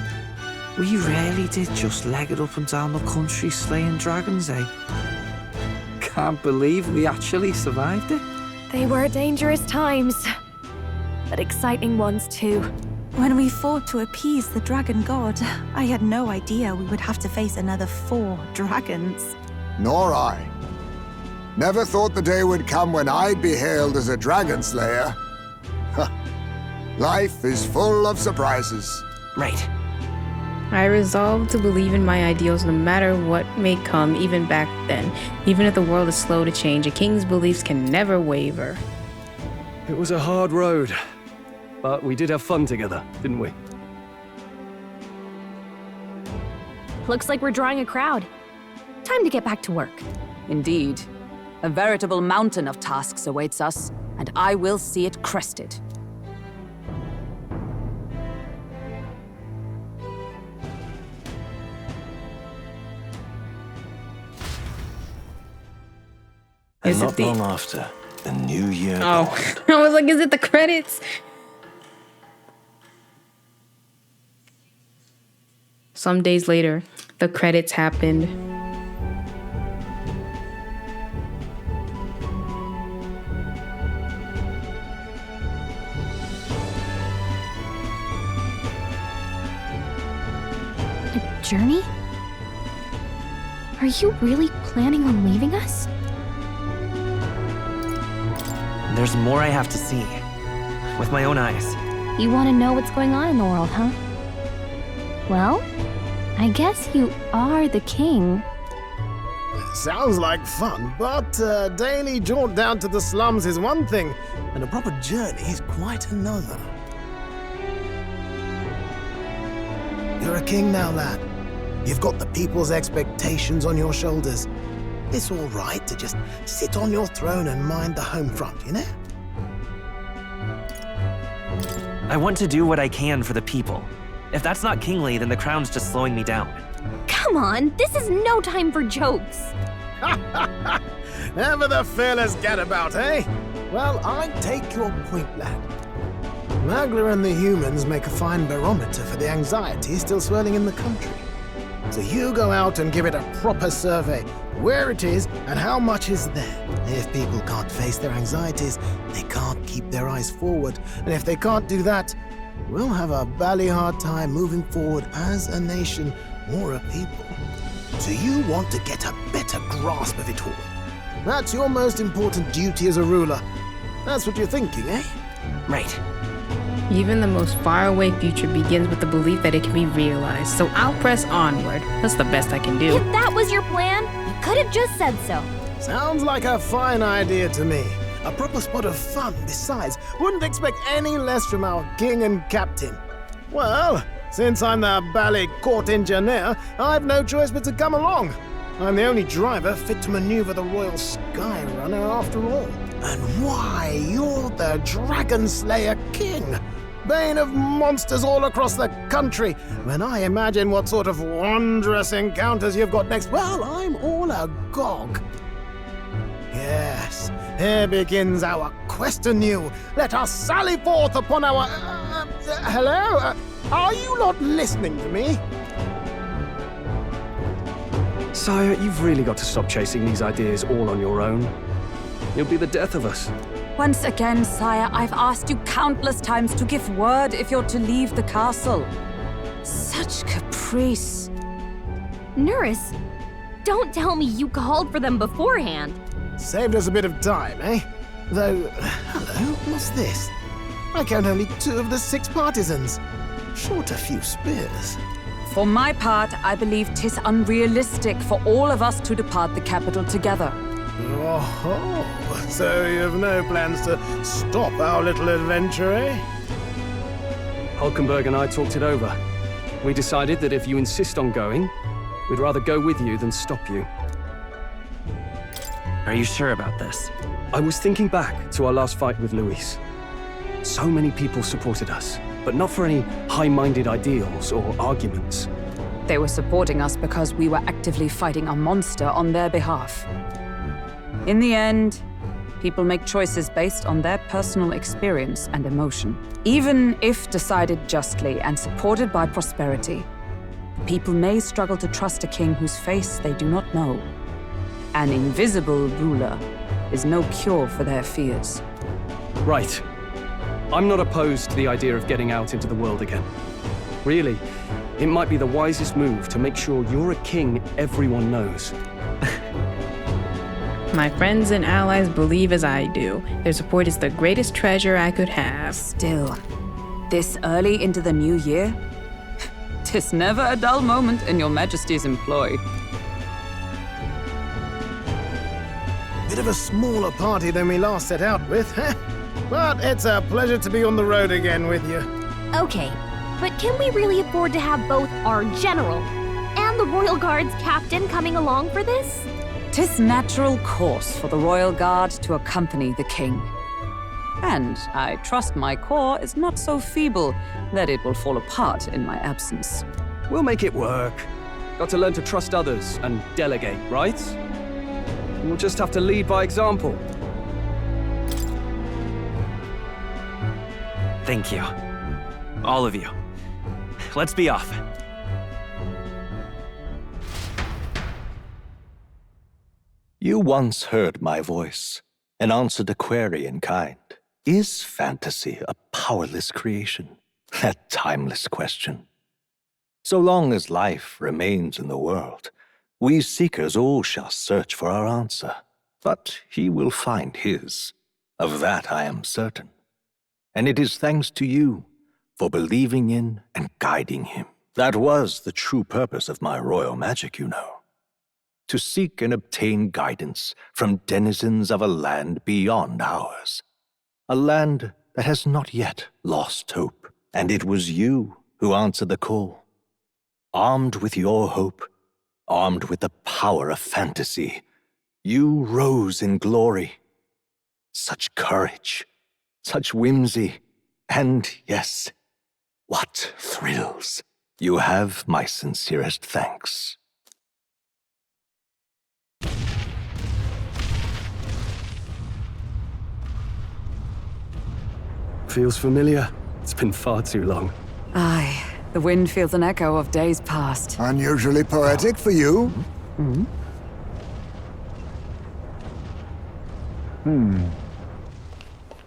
We really did just leg it up and down the country slaying dragons, eh? Can't believe we actually survived it. They were dangerous times, but exciting ones too. When we fought to appease the dragon god, I had no idea we would have to face another 4 dragons. Nor I. Never thought the day would come when I'd be hailed as a dragon slayer. Life is full of surprises. Right. I resolved to believe in my ideals no matter what may come, even back then. Even if the world is slow to change, a king's beliefs can never waver. It was a hard road, but we did have fun together, didn't we? Looks like we're drawing a crowd. Time to get back to work. Indeed. A veritable mountain of tasks awaits us, and I will see it crested. And not long after, the new year Oh, dawned. I was like, is it the credits? Some days later, the credits happened. A journey? Are you really planning on leaving us? There's more I have to see. With my own eyes. You want to know what's going on in the world, huh? Well, I guess you are the king. Sounds like fun, but a daily jaunt down to the slums is one thing, and a proper journey is quite another. You're a king now, lad. You've got the people's expectations on your shoulders. It's all right to just sit on your throne and mind the home front, you know? I want to do what I can for the people. If that's not kingly, then the crown's just slowing me down. Come on, this is no time for jokes. Ever the fearless gadabout, eh? Well, I take your point, lad. Magla and the humans make a fine barometer for the anxiety still swirling in the country. So you go out and give it a proper survey, where it is and how much is there. If people can't face their anxieties, they can't keep their eyes forward. And if they can't do that, we'll have a bally hard time moving forward as a nation or a people. So you want to get a better grasp of it all. That's your most important duty as a ruler. That's what you're thinking, eh? Right. Even the most faraway future begins with the belief that it can be realized. So I'll press onward. That's the best I can do. If that was your plan, you could have just said so. Sounds like a fine idea to me. A proper spot of fun, besides. Wouldn't expect any less from our king and captain. Well, since I'm the ballet court engineer, I've no choice but to come along. I'm the only driver fit to maneuver the Royal Skyrunner after all. And why, you're the Dragon Slayer King, bane of monsters all across the country. When I imagine what sort of wondrous encounters you've got next, well, I'm all agog. Yes, here begins our quest anew. Let us sally forth upon our... hello? Are you not listening to me? Sire, you've really got to stop chasing these ideas all on your own. You'll be the death of us. Once again, sire, I've asked you countless times to give word if you're to leave the castle. Such caprice. Nurse, don't tell me you called for them beforehand. Saved us a bit of time, eh? Though, hello, what's this? I count only 2 of the 6 partisans. Short a few spears. For my part, I believe 'tis unrealistic for all of us to depart the capital together. Oh, so you've no plans to stop our little adventure, eh? Hulkenberg and I talked it over. We decided that if you insist on going, we'd rather go with you than stop you. Are you sure about this? I was thinking back to our last fight with Luis. So many people supported us, but not for any high-minded ideals or arguments. They were supporting us because we were actively fighting a monster on their behalf. In the end, people make choices based on their personal experience and emotion. Even if decided justly and supported by prosperity, people may struggle to trust a king whose face they do not know. An invisible ruler is no cure for their fears. Right. I'm not opposed to the idea of getting out into the world again. Really, it might be the wisest move to make sure you're a king everyone knows. My friends and allies believe as I do. Their support is the greatest treasure I could have. Still, this early into the new year? 'Tis never a dull moment in your Majesty's employ. Bit of a smaller party than we last set out with, huh? But it's a pleasure to be on the road again with you. Okay, but can we really afford to have both our general and the Royal Guard's captain coming along for this? 'Tis natural course for the Royal Guard to accompany the king. And I trust my corps is not so feeble that it will fall apart in my absence. We'll make it work. Got to learn to trust others and delegate, right? We'll just have to lead by example. Thank you. All of you. Let's be off. You once heard my voice and answered a query in kind. Is fantasy a powerless creation? That timeless question. So long as life remains in the world, we seekers all shall search for our answer. But he will find his. Of that I am certain. And it is thanks to you for believing in and guiding him. That was the true purpose of my royal magic, you know. To seek and obtain guidance from denizens of a land beyond ours. A land that has not yet lost hope. And it was you who answered the call. Armed with your hope, armed with the power of fantasy, you rose in glory. Such courage, such whimsy, and yes, what thrills. You have my sincerest thanks. Feels familiar. It's been far too long. Aye, the wind feels an echo of days past. Unusually poetic for you.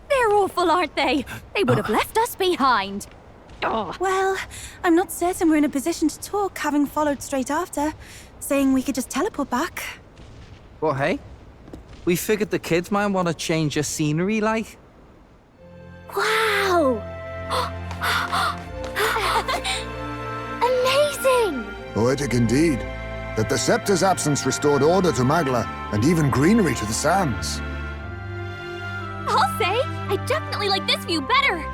They're awful, aren't they? They would have left us behind. Oh. Well, I'm not certain we're in a position to talk, having followed straight after, saying we could just teleport back. Well, hey, we figured the kids might want to change your scenery, like. Wow! Amazing! Poetic indeed. That the scepter's absence restored order to Magla, and even greenery to the sands. I definitely like this view better.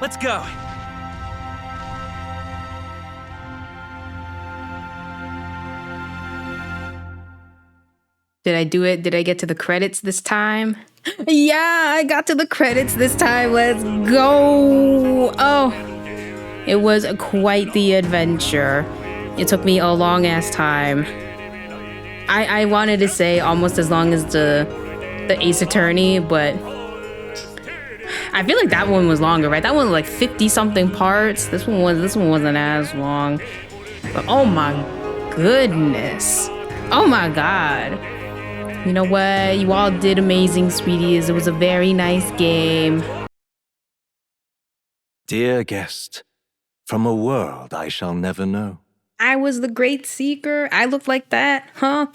Let's go. Did I do it? Did I get to the credits this time? Yeah, I got to the credits this time. Let's go. Oh, it was quite the adventure. It took me a long ass time. I wanted to say almost as long as the Ace Attorney, but I feel like that one was longer, right? That one was like 50 something parts. This one wasn't as long. But oh my goodness. Oh my god. You know what? You all did amazing, sweeties. It was a very nice game. Dear guest, from a world I shall never know. I was the great seeker. I look like that, huh?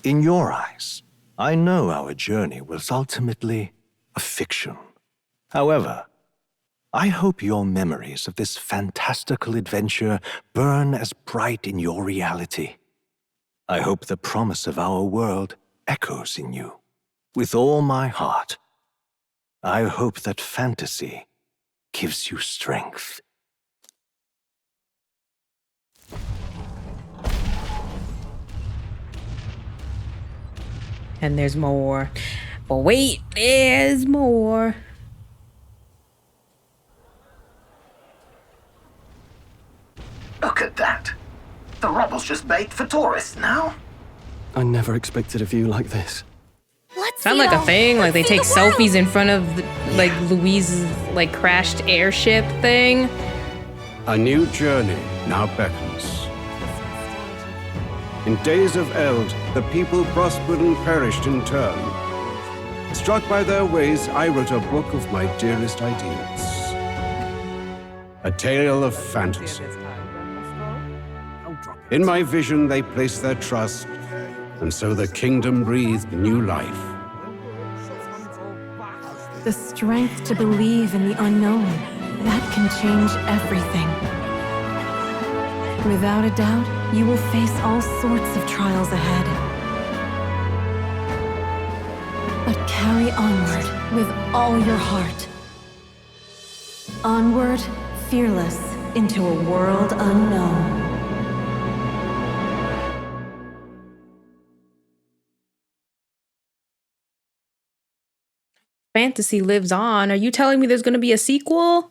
In your eyes, I know our journey was ultimately a fiction. However, I hope your memories of this fantastical adventure burn as bright in your reality. I hope the promise of our world echoes in you. With all my heart, I hope that fantasy gives you strength. And there's more. But wait, there's more. Look at that. The rubble's just bait for tourists now. I never expected a view like this. Sound like a thing? Like they take selfies in front of like Louise's like crashed airship thing? A new journey now beckons. In days of eld, the people prospered and perished in turn. Struck by their ways, I wrote a book of my dearest ideas. A tale of fantasy. In my vision, they placed their trust, and so the kingdom breathed new life. The strength to believe in the unknown, that can change everything. Without a doubt, you will face all sorts of trials ahead. But carry onward with all your heart. Onward, fearless, into a world unknown. Fantasy lives on. Are you telling me there's going to be a sequel?